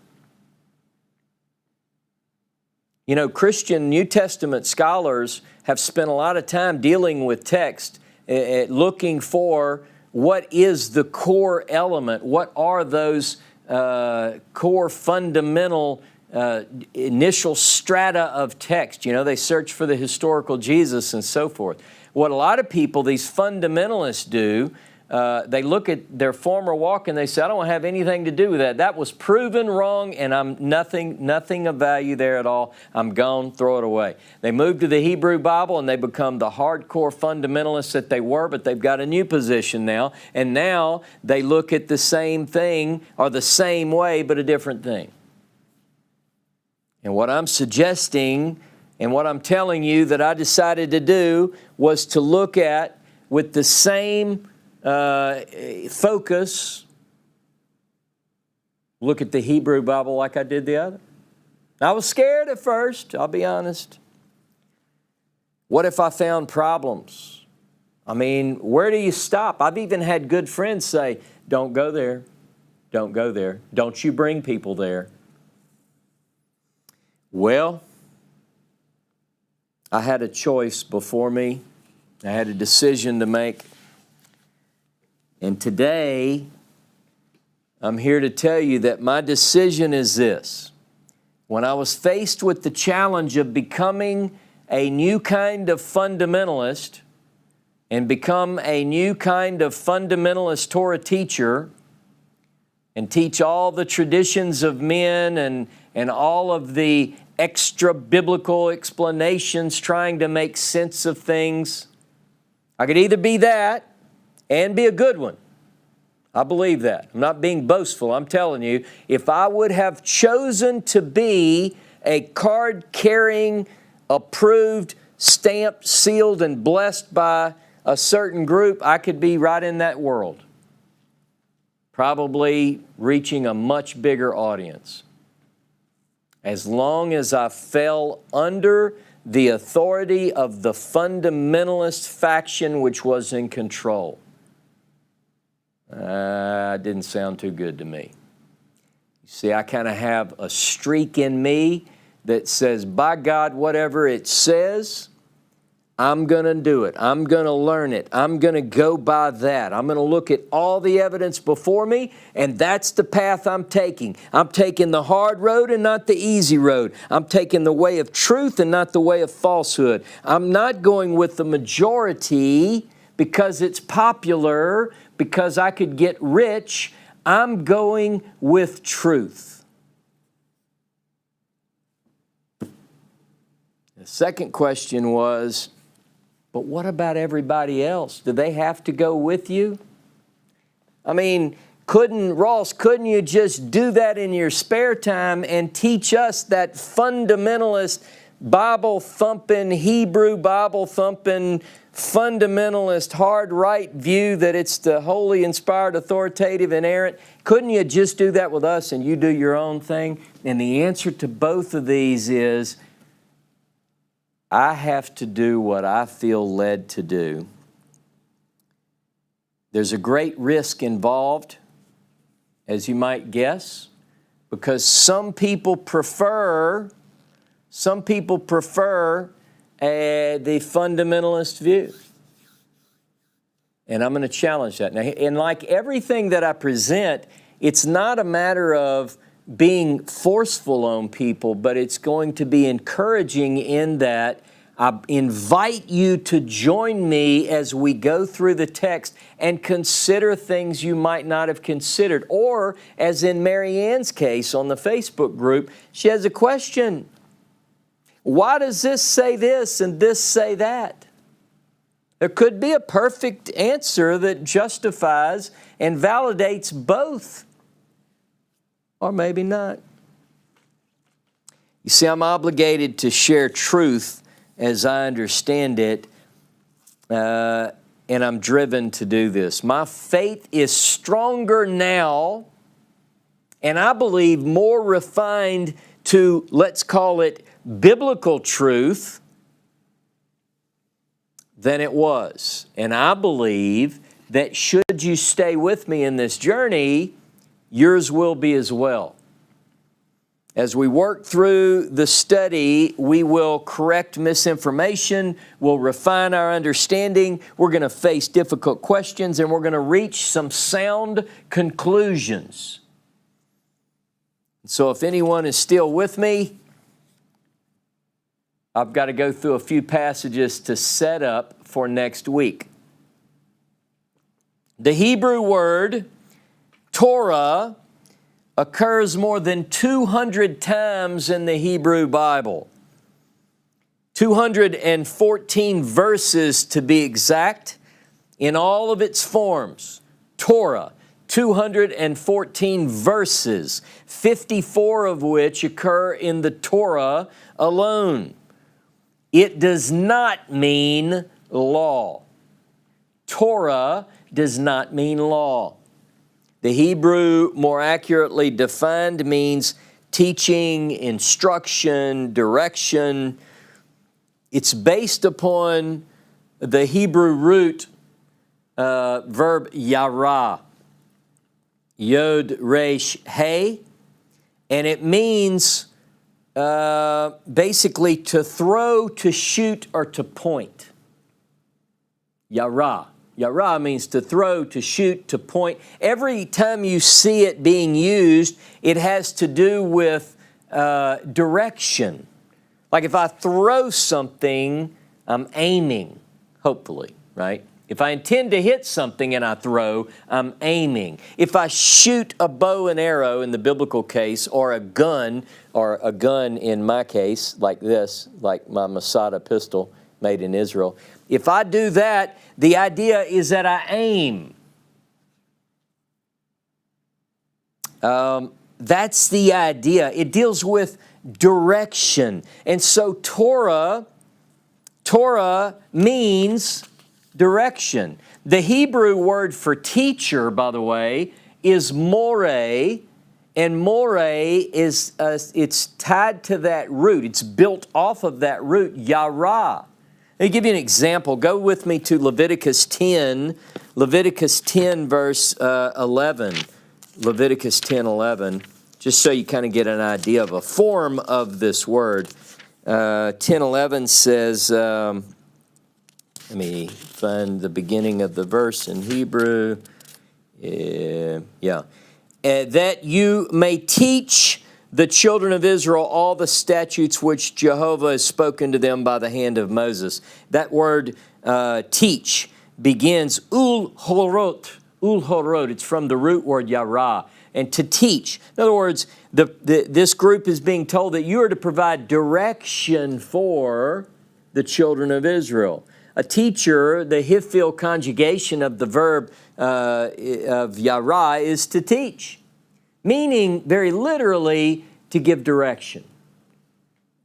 You know, Christian New Testament scholars have spent a lot of time dealing with text, looking for what is the core element, what are those core fundamental initial strata of text. You know, they search for the historical Jesus and so forth. What a lot of people, these fundamentalists do, they look at their former walk and they say, I don't have anything to do with that. That was proven wrong and I'm nothing of value there at all. I'm gone, throw it away. They move to the Hebrew Bible and they become the hardcore fundamentalists that they were, but they've got a new position now. And now they look at the same thing or the same way, but a different thing. And what I'm suggesting and what I'm telling you that I decided to do was to look at with the same focus, look at the Hebrew Bible like I did the other. I was scared at first, I'll be honest. What if I found problems? I mean, where do you stop? I've even had good friends say, don't go there, don't go there, don't you bring people there. Well, I had a choice before me. I had a decision to make. And today, I'm here to tell you that my decision is this. When I was faced with the challenge of becoming a new kind of fundamentalist and become a new kind of fundamentalist Torah teacher and teach all the traditions of men and all of the extra biblical explanations trying to make sense of things. I could either be that and be a good one. I believe that. I'm not being boastful. I'm telling you, if I would have chosen to be a card-carrying, approved, stamped, sealed, and blessed by a certain group, I could be right in that world, probably reaching a much bigger audience. As long as I fell under the authority of the fundamentalist faction which was in control. Didn't sound too good to me. You see, I kind of have a streak in me that says, by God, whatever it says, I'm going to do it. I'm going to learn it. I'm going to go by that. I'm going to look at all the evidence before me, and that's the path I'm taking. I'm taking the hard road and not the easy road. I'm taking the way of truth and not the way of falsehood. I'm not going with the majority because it's popular, because I could get rich. I'm going with truth. The second question was, but what about everybody else? Do they have to go with you? I mean, couldn't you just do that in your spare time and teach us that fundamentalist, Bible-thumping, Hebrew Bible-thumping, fundamentalist, hard right view that it's the holy, inspired, authoritative, inerrant? Couldn't you just do that with us and you do your own thing? And the answer to both of these is, I have to do what I feel led to do. There's a great risk involved, as you might guess, because some people prefer the fundamentalist view. And I'm going to challenge that. Now, and like everything that I present, it's not a matter of being forceful on people, but it's going to be encouraging in that I invite you to join me as we go through the text and consider things you might not have considered. Or, as in Mary Ann's case on the Facebook group, she has a question. Why does this say this and this say that? There could be a perfect answer that justifies and validates both. Or maybe not. You see, I'm obligated to share truth as I understand it, and I'm driven to do this. My faith is stronger now, and I believe more refined to, let's call it, biblical truth than it was. And I believe that should you stay with me in this journey, yours will be as well. As we work through the study, we will correct misinformation, we'll refine our understanding, we're going to face difficult questions, and we're going to reach some sound conclusions. So if anyone is still with me, I've got to go through a few passages to set up for next week. The Hebrew word Torah occurs more than 200 times in the Hebrew Bible. 214 verses to be exact, in all of its forms. Torah, 214 verses, 54 of which occur in the Torah alone. It does not mean law. Torah does not mean law. The Hebrew, more accurately defined, means teaching, instruction, direction. It's based upon the Hebrew root verb yara, yod resh he, and it means basically to throw, to shoot, or to point. Yara. Yara means to throw, to shoot, to point. Every time you see it being used, it has to do with direction. Like if I throw something, I'm aiming, hopefully, right? If I intend to hit something and I throw, I'm aiming. If I shoot a bow and arrow in the biblical case, or a gun in my case, like this, like my Masada pistol made in Israel, if I do that, the idea is that I aim. That's the idea. It deals with direction. And so Torah means direction. The Hebrew word for teacher, by the way, is moreh, and moreh is it's tied to that root. It's built off of that root, yara. Let me give you an example. Go with me to Leviticus 10, verse 11. Leviticus 10:11, just so you kind of get an idea of a form of this word. 10:11 says, let me find the beginning of the verse in Hebrew. That you may teach the children of Israel all the statutes which Jehovah has spoken to them by the hand of Moses. That word teach begins ul-horot. Ul-horot, it's from the root word yara, and to teach. In other words, this group is being told that you are to provide direction for the children of Israel. A teacher, the hifil conjugation of the verb of yara is to teach, meaning very literally to give direction,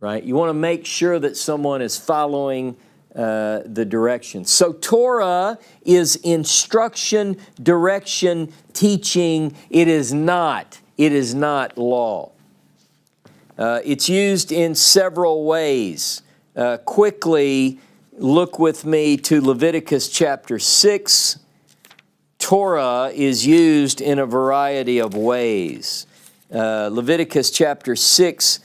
right? You want to make sure that someone is following the direction. So Torah is instruction, direction, teaching. It is not law. It's used in several ways. Quickly, look with me to Leviticus chapter 6. Torah is used in a variety of ways. Leviticus chapter 6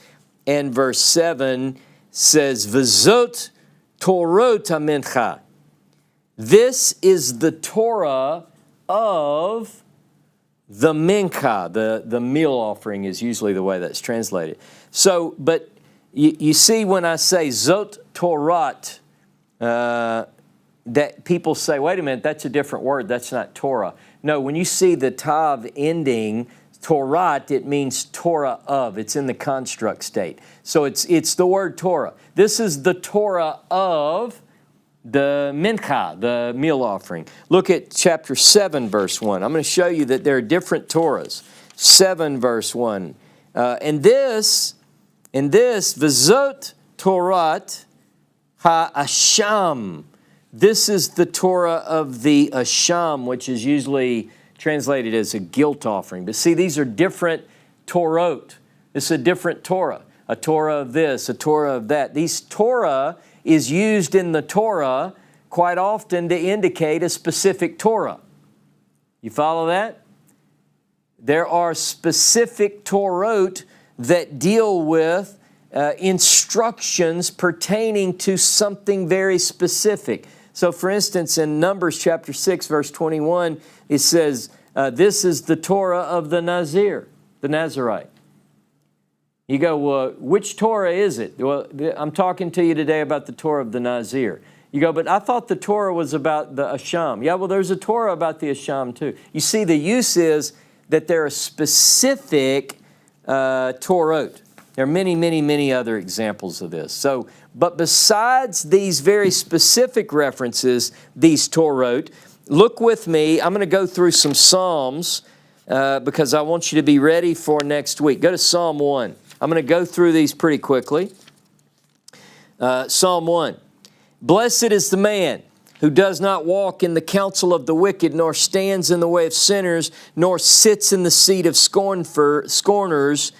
and verse 7 says, V'zot Torot HaMincha. This is the Torah of the mincha. The meal offering is usually the way that's translated. So, but you see when I say Zot Torat, that people say, wait a minute, that's a different word. That's not Torah. No, when you see the tav ending, Torat, it means Torah of. It's in the construct state. So it's the word Torah. This is the Torah of the mincha, the meal offering. Look at chapter 7, verse 1. I'm going to show you that there are different Torahs. 7, verse 1. And this, V'zot Torat ha'asham. This is the Torah of the asham, which is usually translated as a guilt offering. But see, these are different Torot. This is a different Torah. A Torah of this, a Torah of that. These Torah is used in the Torah quite often to indicate a specific Torah. You follow that? There are specific Torot that deal with instructions pertaining to something very specific. So for instance, in Numbers chapter 6, verse 21, it says, this is the Torah of the Nazir, the Nazirite. You go, well, which Torah is it? Well, I'm talking to you today about the Torah of the Nazir. You go, but I thought the Torah was about the Asham. Yeah, well, there's a Torah about the Asham too. You see, the use is that there are specific Torot. There are many, many, many other examples of this. So, but besides these very specific references, these Torot, look with me. I'm going to go through some Psalms because I want you to be ready for next week. Go to Psalm 1. I'm going to go through these pretty quickly. Psalm 1. Blessed is the man who does not walk in the counsel of the wicked, nor stands in the way of sinners, nor sits in the seat of scorners,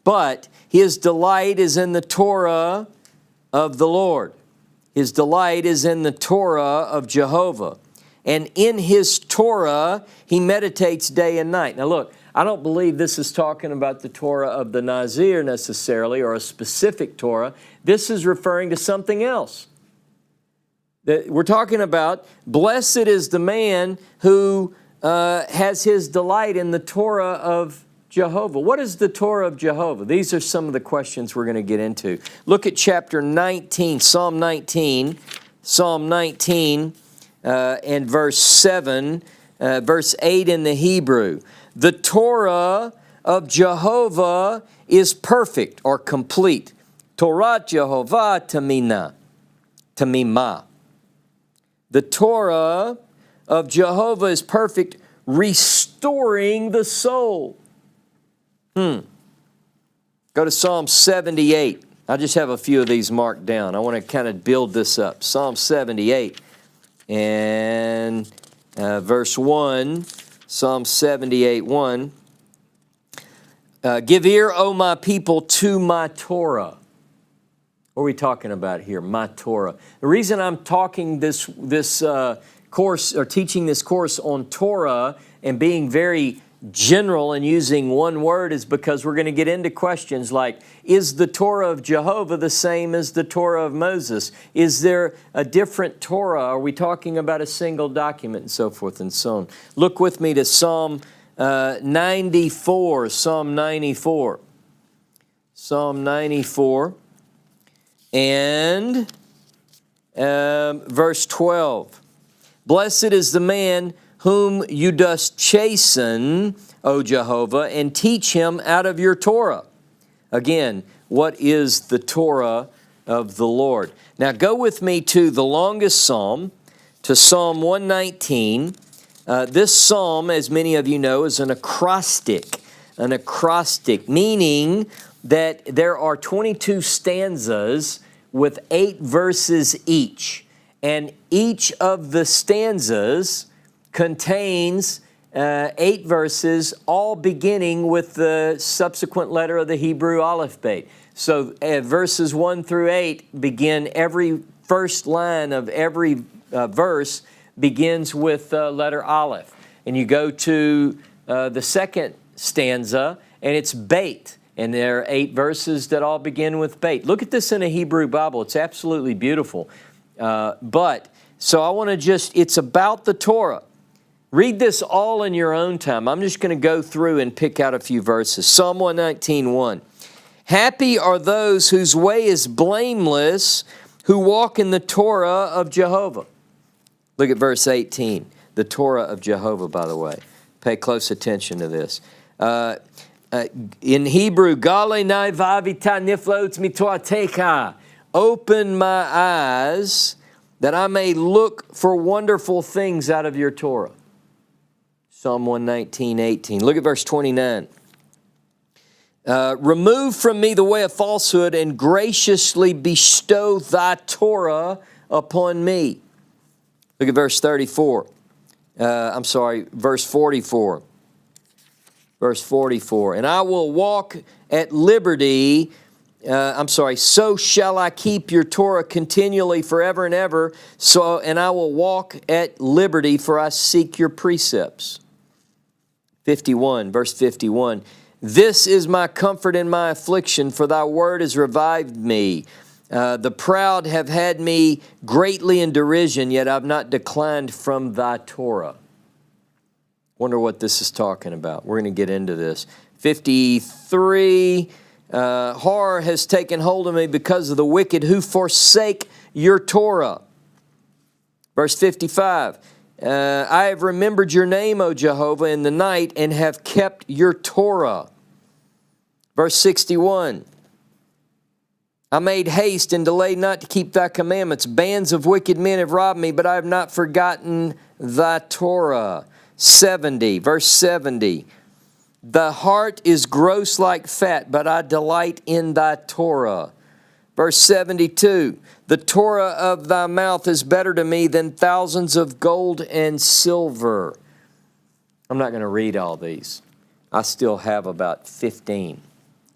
but his delight is in the Torah of the Lord. His delight is in the Torah of Jehovah. And in his Torah, he meditates day and night. Now look, I don't believe this is talking about the Torah of the Nazir necessarily, or a specific Torah. This is referring to something else. We're talking about, blessed is the man who has his delight in the Torah of Jehovah. What is the Torah of Jehovah? These are some of the questions we're going to get into. Look at chapter 19, Psalm 19. Psalm 19, and verse 7, verse 8 in the Hebrew. The Torah of Jehovah is perfect or complete. Torah Jehovah tamimah. The Torah of Jehovah is perfect, restoring the soul. Go to Psalm 78. I just have a few of these marked down. I want to kind of build this up. Psalm 78 and verse 1. Psalm 78, 1. Give ear, O my people, to my Torah. What are we talking about here? My Torah. The reason I'm talking this course or teaching this course on Torah and being very general and using one word is because we're going to get into questions like, is the Torah of Jehovah the same as the Torah of Moses? Is there a different Torah? Are we talking about a single document? And so forth and so on. Look with me to Psalm 94. Psalm 94. Psalm 94. And verse 12. Blessed is the man whom you dost chasten, O Jehovah, and teach him out of your Torah. Again, what is the Torah of the Lord? Now go with me to the longest psalm, to Psalm 119. This psalm, as many of you know, is an acrostic. An acrostic, meaning that there are 22 stanzas with 8 verses each. And each of the stanzas contains 8 verses, all beginning with the subsequent letter of the Hebrew alphabet. So verses 1 through 8 begin, every first line of every verse begins with letter Aleph. And you go to the second stanza, and it's Beit. And there are 8 verses that all begin with Beit. Look at this in a Hebrew Bible. It's absolutely beautiful. So I want to it's about the Torah. Read this all in your own time. I'm just going to go through and pick out a few verses. Psalm 119:1. Happy are those whose way is blameless, who walk in the Torah of Jehovah. Look at verse 18. The Torah of Jehovah, by the way. Pay close attention to this. In Hebrew, Gale nai vavita niflot mitoateka. Open my eyes that I may look for wonderful things out of your Torah. Psalm 119:18. Look at verse 29. Remove from me the way of falsehood and graciously bestow thy Torah upon me. Look at verse 34. Verse 44. Verse 44. And I will walk at liberty. So shall I keep your Torah continually forever and ever. And I will walk at liberty, for I seek your precepts. 51, verse 51. This is my comfort in my affliction, for thy word has revived me. The proud have had me greatly in derision, yet I've not declined from thy Torah. Wonder what this is talking about. We're going to get into this. 53, horror has taken hold of me because of the wicked who forsake your Torah. Verse 55, I have remembered your name, O Jehovah, in the night and have kept your Torah. Verse 61, I made haste and delayed not to keep thy commandments. Bands of wicked men have robbed me, but I have not forgotten thy Torah. 70, verse 70, the heart is gross like fat, but I delight in thy Torah. Verse 72, the Torah of thy mouth is better to me than thousands of gold and silver. I'm not going to read all these. I still have about 15,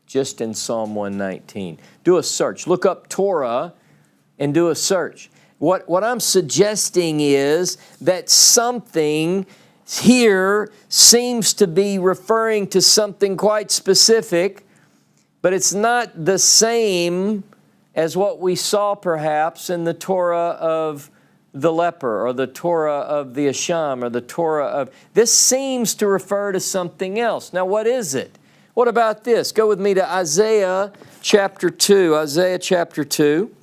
just in Psalm 119. Do a search. Look up Torah and do a search. What I'm suggesting is that something here seems to be referring to something quite specific, but it's not the same as what we saw perhaps in the Torah of the leper or the Torah of the Asham or the Torah of... This seems to refer to something else. Now, what is it? What about this? Go with me to Isaiah chapter 2. Isaiah chapter 2.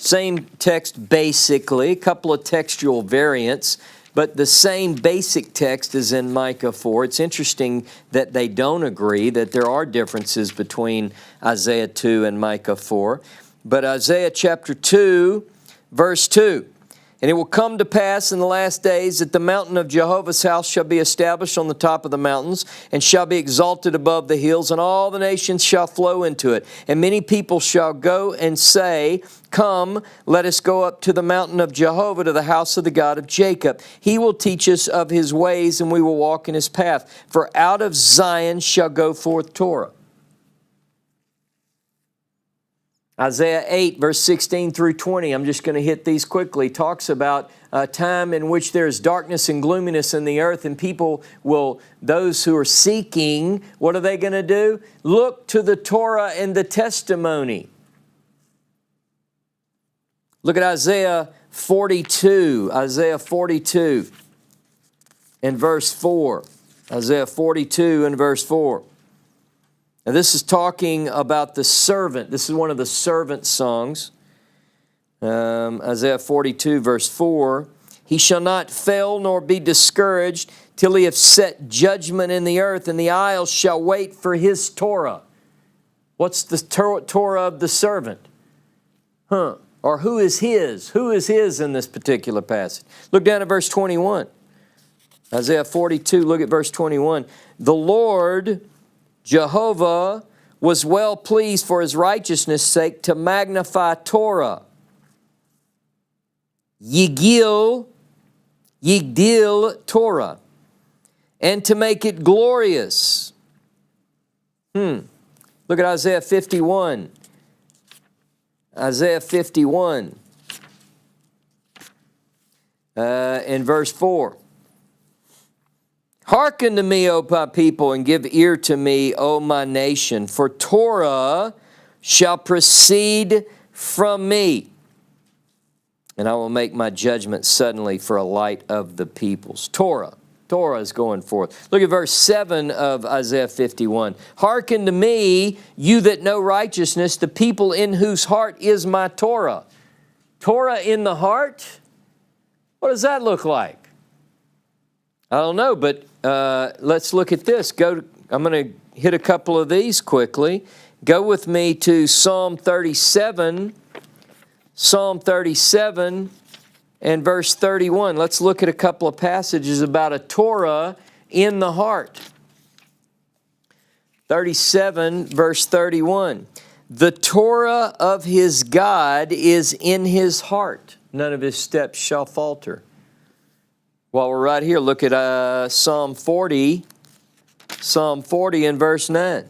Same text basically, a couple of textual variants, but the same basic text is in Micah 4. It's interesting that they don't agree, that there are differences between Isaiah 2 and Micah 4. But Isaiah chapter 2, verse 2. And it will come to pass in the last days that the mountain of Jehovah's house shall be established on the top of the mountains, and shall be exalted above the hills, and all the nations shall flow into it. And many people shall go and say, Come, let us go up to the mountain of Jehovah, to the house of the God of Jacob. He will teach us of his ways, and we will walk in his path. For out of Zion shall go forth Torah. Isaiah 8, verse 16 through 20, I'm just going to hit these quickly, talks about a time in which there is darkness and gloominess in the earth, and people will, those who are seeking, what are they going to do? Look to the Torah and the testimony. Look at Isaiah 42, Isaiah 42 and verse 4. Isaiah 42 and verse 4. Now this is talking about the servant. This is one of the servant songs. Isaiah 42 verse 4. He shall not fail nor be discouraged till he have set judgment in the earth, and the isles shall wait for his Torah. What's the Torah of the servant? Or who is his? Who is his in this particular passage? Look down at verse 21. Isaiah 42, look at verse 21. The Lord Jehovah was well pleased for his righteousness' sake to magnify Torah. Yigdil Torah, and to make it glorious. Look at Isaiah 51. Isaiah 51 in verse 4. Hearken to me, O my people, and give ear to me, O my nation, for Torah shall proceed from me, and I will make my judgment suddenly for a light of the peoples. Torah is going forth. Look at verse 7 of Isaiah 51. Hearken to me, you that know righteousness, the people in whose heart is my Torah. Torah in the heart? What does that look like? I don't know, but let's look at this. I'm going to hit a couple of these quickly. Go with me to Psalm 37. Psalm 37 and verse 31. Let's look at a couple of passages about a Torah in the heart. 37 verse 31. The Torah of his God is in his heart. None of his steps shall falter. While we're right here, look at Psalm 40. Psalm 40 and verse 9.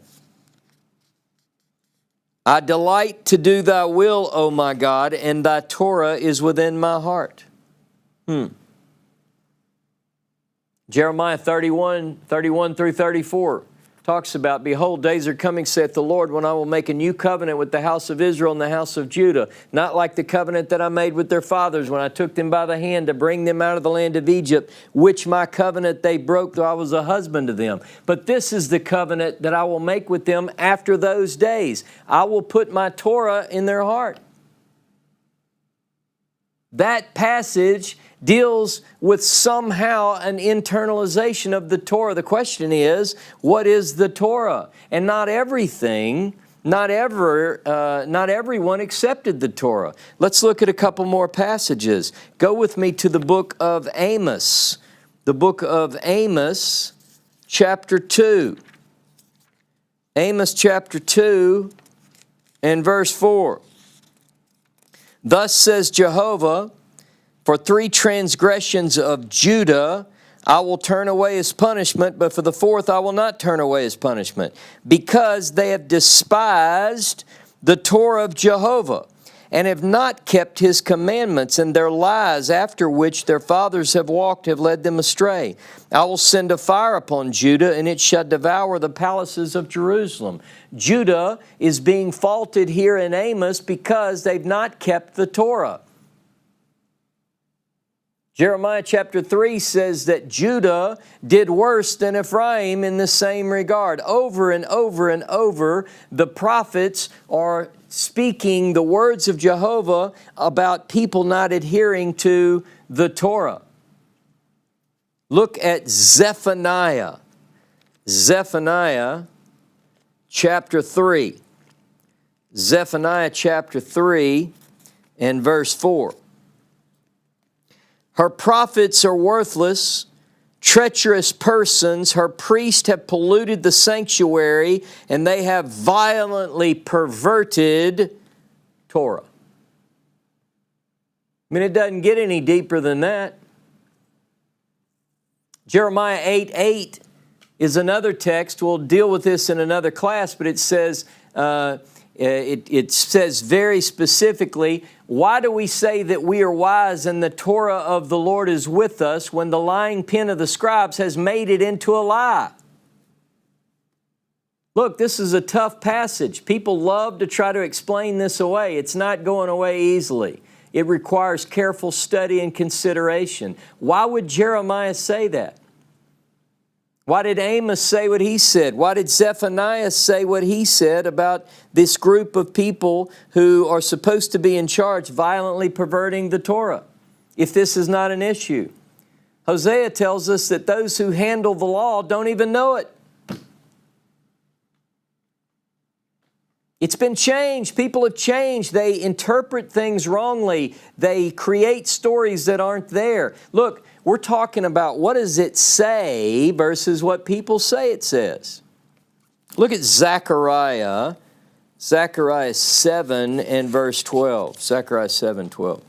I delight to do thy will, O my God, and thy Torah is within my heart. Jeremiah 31 through 34 talks about, Behold, days are coming, saith the Lord, when I will make a new covenant with the house of Israel and the house of Judah, not like the covenant that I made with their fathers when I took them by the hand to bring them out of the land of Egypt, which my covenant they broke, though I was a husband to them. But this is the covenant that I will make with them after those days. I will put my Torah in their heart. That passage deals with somehow an internalization of the Torah. The question is, what is the Torah? And not everyone accepted the Torah. Let's look at a couple more passages. Go with me to the book of Amos. The book of Amos, chapter 2. Amos chapter 2 and verse 4. Thus says Jehovah, for 3 transgressions of Judah I will turn away his punishment, but for the 4th I will not turn away his punishment, because they have despised the Torah of Jehovah, and have not kept his commandments, and their lies after which their fathers have walked have led them astray. I will send a fire upon Judah, and it shall devour the palaces of Jerusalem. Judah is being faulted here in Amos because they've not kept the Torah. Jeremiah chapter 3 says that Judah did worse than Ephraim in the same regard. Over and over and over, the prophets are speaking the words of Jehovah about people not adhering to the Torah. Look at Zephaniah. Zephaniah chapter 3. Zephaniah chapter 3 and verse 4. Her prophets are worthless, treacherous persons. Her priests have polluted the sanctuary, and they have violently perverted Torah. I mean, it doesn't get any deeper than that. Jeremiah 8:8 is another text. We'll deal with this in another class, but it says, it says very specifically, why do we say that we are wise and the Torah of the Lord is with us when the lying pen of the scribes has made it into a lie? Look, this is a tough passage. People love to try to explain this away. It's not going away easily. It requires careful study and consideration. Why would Jeremiah say that? Why did Amos say what he said? Why did Zephaniah say what he said about this group of people who are supposed to be in charge violently perverting the Torah, if this is not an issue? Hosea tells us that those who handle the law don't even know it. It's been changed. People have changed. They interpret things wrongly. They create stories that aren't there. Look, we're talking about what does it say versus what people say it says. Look at Zechariah 7 and verse 12. Zechariah 7:12.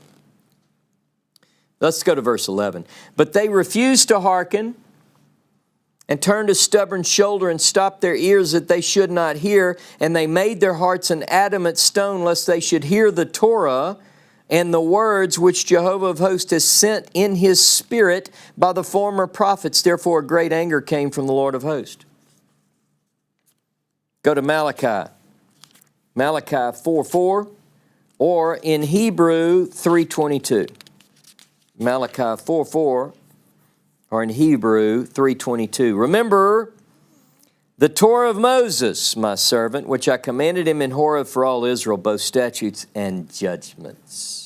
Let's go to verse 11. But they refused to hearken and turned a stubborn shoulder and stopped their ears that they should not hear, and they made their hearts an adamant stone lest they should hear the Torah and the words which Jehovah of hosts has sent in His Spirit by the former prophets. Therefore a great anger came from the Lord of hosts. Go to Malachi. Malachi 4:4, or in Hebrew 3:22. Malachi 4:4, or in Hebrew 3:22. Remember the Torah of Moses, my servant, which I commanded him in Horeb for all Israel, both statutes and judgments.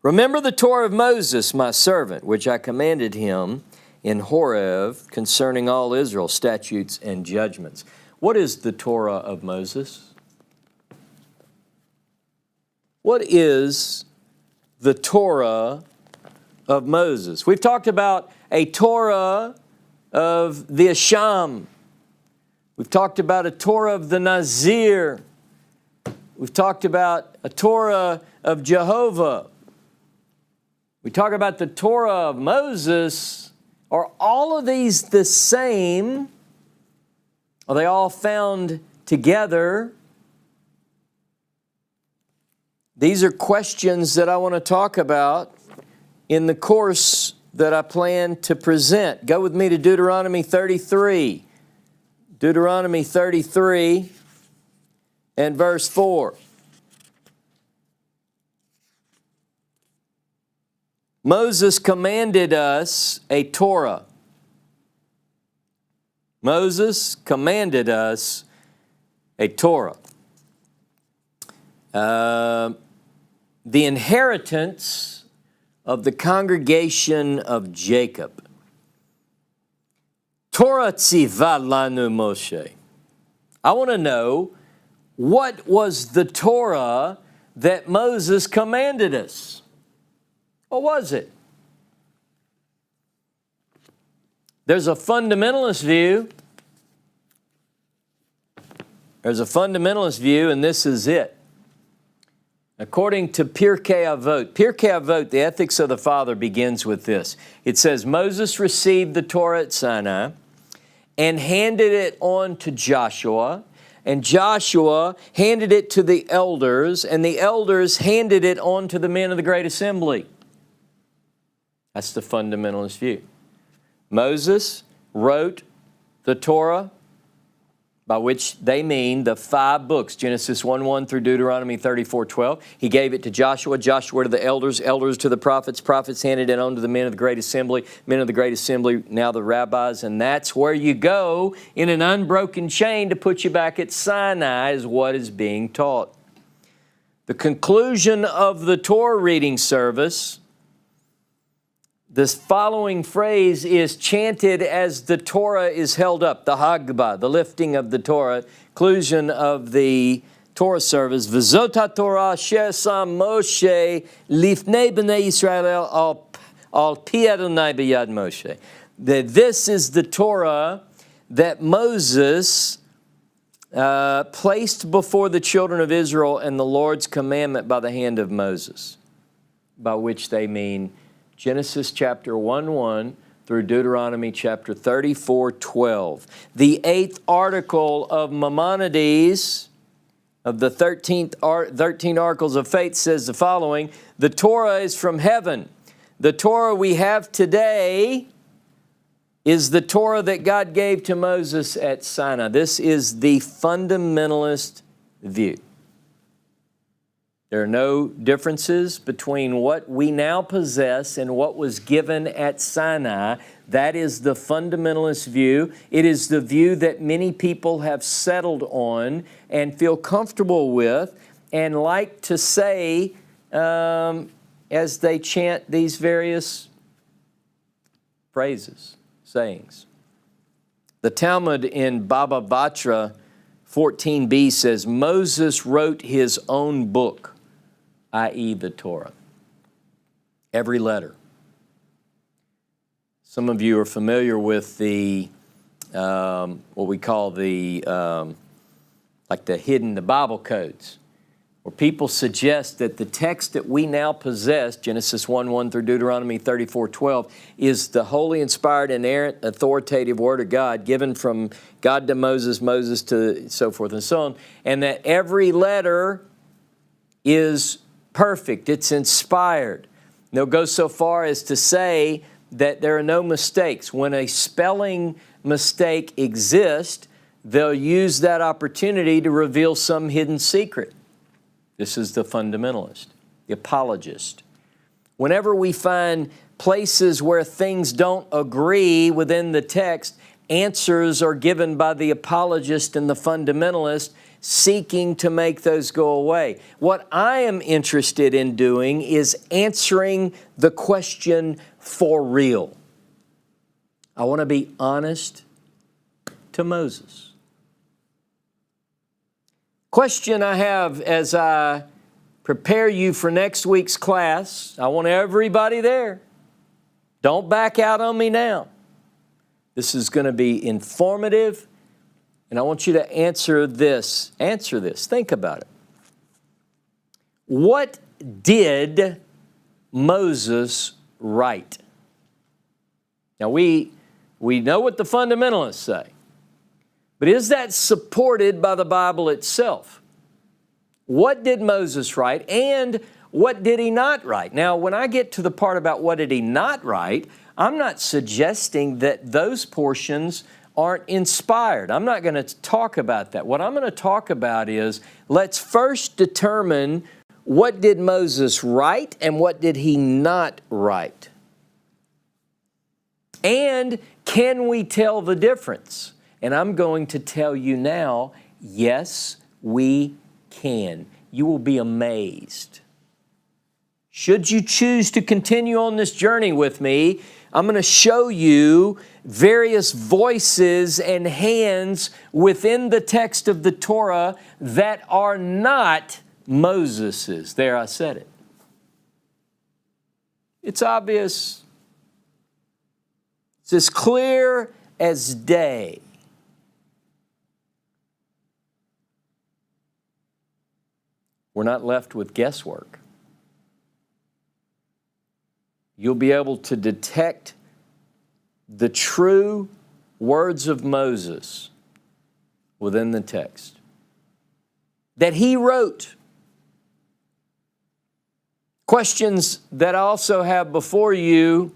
Remember the Torah of Moses, my servant, which I commanded him in Horeb concerning all Israel, statutes and judgments. What is the Torah of Moses? What is the Torah of Moses? We've talked about a Torah of the Asham. We've talked about a Torah of the Nazir. We've talked about a Torah of Jehovah. We talk about the Torah of Moses. Are all of these the same? Are they all found together? These are questions that I want to talk about in the course that I plan to present. Go with me to Deuteronomy 33. Deuteronomy 33 and verse 4. Moses commanded us a Torah. Moses commanded us a Torah. The inheritance of the congregation of Jacob. Torah tziva lanu Moshe. I want to know, what was the Torah that Moses commanded us? What was it? There's a fundamentalist view. There's a fundamentalist view, and this is it. According to Pirkei Avot, Pirkei Avot, the ethics of the Father, begins with this. It says, Moses received the Torah at Sinai and handed it on to Joshua, and Joshua handed it to the elders, and the elders handed it on to the men of the Great Assembly. That's the fundamentalist view. Moses wrote the Torah. by which they mean the 5 books, Genesis 1:1 through Deuteronomy 34:12. He gave it to Joshua, Joshua to the elders, elders to the prophets, prophets handed it on to the men of the great assembly, men of the great assembly, now the rabbis, and that's where you go in an unbroken chain to put you back at Sinai is what is being taught. The conclusion of the Torah reading service, this following phrase is chanted as the Torah is held up, the Hagbah, the lifting of the Torah, conclusion of the Torah service. V'zot haTorah asher sam Moshe lifnei b'nei Yisrael al pi Adonai b'yad Moshe. That this is the Torah that Moses placed before the children of Israel and the Lord's commandment by the hand of Moses, by which they mean Genesis chapter 1:1 through Deuteronomy chapter 34:12. The 8th article of Maimonides of the 13 Articles of Faith says the following: the Torah is from heaven. The Torah we have today is the Torah that God gave to Moses at Sinai. This is the fundamentalist view. There are no differences between what we now possess and what was given at Sinai. That is the fundamentalist view. It is the view that many people have settled on and feel comfortable with and like to say as they chant these various phrases, sayings. The Talmud in Baba Batra 14b says, Moses wrote his own book, i.e. the Torah. Every letter. Some of you are familiar with the, what we call the, like the Bible codes, where people suggest that the text that we now possess, Genesis 1:1 through Deuteronomy 34:12, is the holy, inspired, inerrant, authoritative Word of God given from God to Moses, Moses to so forth and so on, and that every letter is perfect, it's inspired. They'll go so far as to say that there are no mistakes. When a spelling mistake exists, they'll use that opportunity to reveal some hidden secret. This is the fundamentalist, the apologist. Whenever we find places where things don't agree within the text, answers are given by the apologist and the fundamentalist, seeking to make those go away. What I am interested in doing is answering the question for real. I want to be honest to Moses. Question I have as I prepare you for next week's class, I want everybody there. Don't back out on me now. This is going to be informative, and I want you to answer this. Answer this. Think about it. What did Moses write? Now, we know what the fundamentalists say, but is that supported by the Bible itself? What did Moses write, and what did he not write? Now, when I get to the part about what did he not write, I'm not suggesting that those portions aren't inspired. I'm not going to talk about that. What I'm going to talk about is, let's first determine what did Moses write and what did he not write. And can we tell the difference? And I'm going to tell you now, yes, we can. You will be amazed. Should you choose to continue on this journey with me, I'm going to show you various voices and hands within the text of the Torah that are not Moses's. There, I said it. It's obvious. It's as clear as day. We're not left with guesswork. You'll be able to detect the true words of Moses within the text that he wrote. Questions that I also have before you: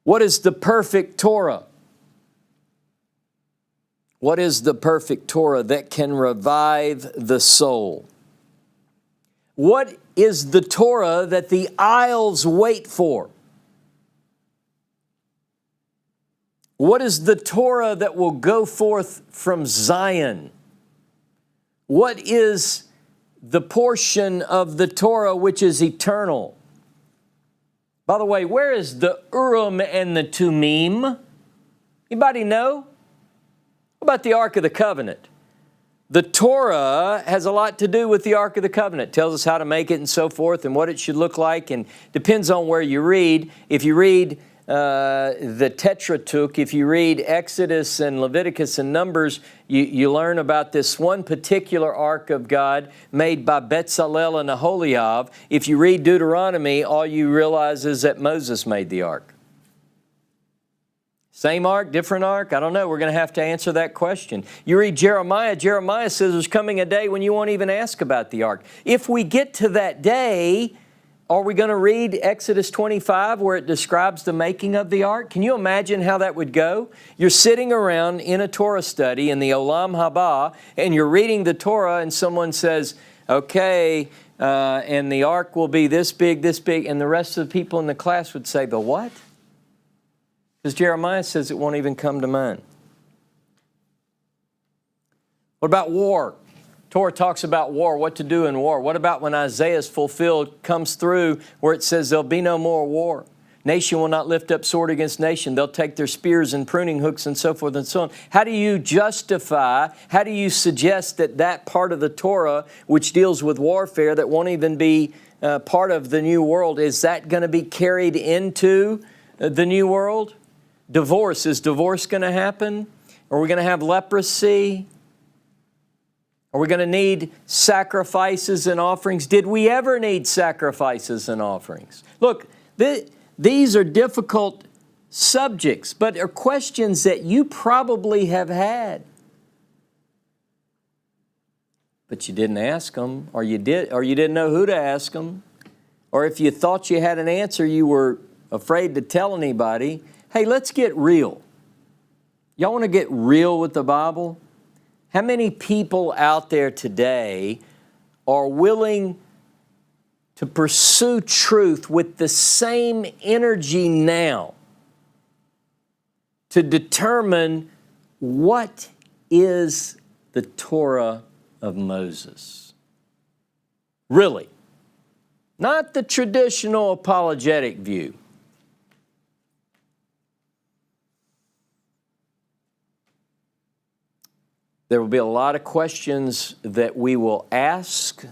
what is the perfect Torah? What is the perfect Torah that can revive the soul? What is the Torah that the isles wait for? What is the Torah that will go forth from Zion? What is the portion of the Torah which is eternal? By the way, where is the Urim and the Tumim? Anybody know? What about the Ark of the Covenant? The Torah has a lot to do with the Ark of the Covenant. It tells us how to make it and so forth and what it should look like, and depends on where you read. If you read the Tetratuk, if you read Exodus and Leviticus and Numbers, you learn about this one particular Ark of God made by Bezalel and Aholiab. If you read Deuteronomy, all you realize is that Moses made the Ark. Same ark, different ark? I don't know. We're going to have to answer that question. You read Jeremiah. Jeremiah says there's coming a day when you won't even ask about the ark. If we get to that day, are we going to read Exodus 25 where it describes the making of the ark? Can you imagine how that would go? You're sitting around in a Torah study in the Olam Haba, and you're reading the Torah, and someone says, okay, and the ark will be this big, and the rest of the people in the class would say, the what? Because Jeremiah says it won't even come to mind. What about war? Torah talks about war, what to do in war. What about when Isaiah is fulfilled, comes through where it says there'll be no more war? Nation will not lift up sword against nation. They'll take their spears and pruning hooks and so forth and so on. How do you justify, how do you suggest that that part of the Torah, which deals with warfare, that won't even be part of the new world, is that going to be carried into the new world? Divorce, is divorce going to happen? Are we going to have leprosy? Are we going to need sacrifices and offerings? Did we ever need sacrifices and offerings? Look, these are difficult subjects, but are questions that you probably have had. But you didn't ask them, or you didn't know who to ask them. Or if you thought you had an answer, you were afraid to tell anybody. Hey, let's get real. Y'all want to get real with the Bible? How many people out there today are willing to pursue truth with the same energy now to determine what is the Torah of Moses? Really. Not the traditional apologetic view. There will be a lot of questions that we will ask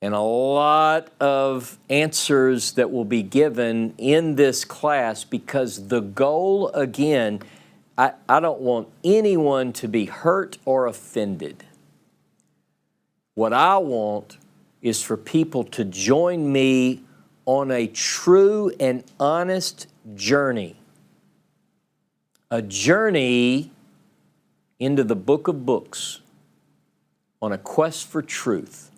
and a lot of answers that will be given in this class, because the goal, again, I don't want anyone to be hurt or offended. What I want is for people to join me on a true and honest journey. A journey into the book of books on a quest for truth,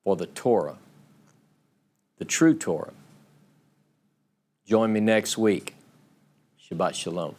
for the Torah, the true Torah. Join me next week. Shabbat Shalom.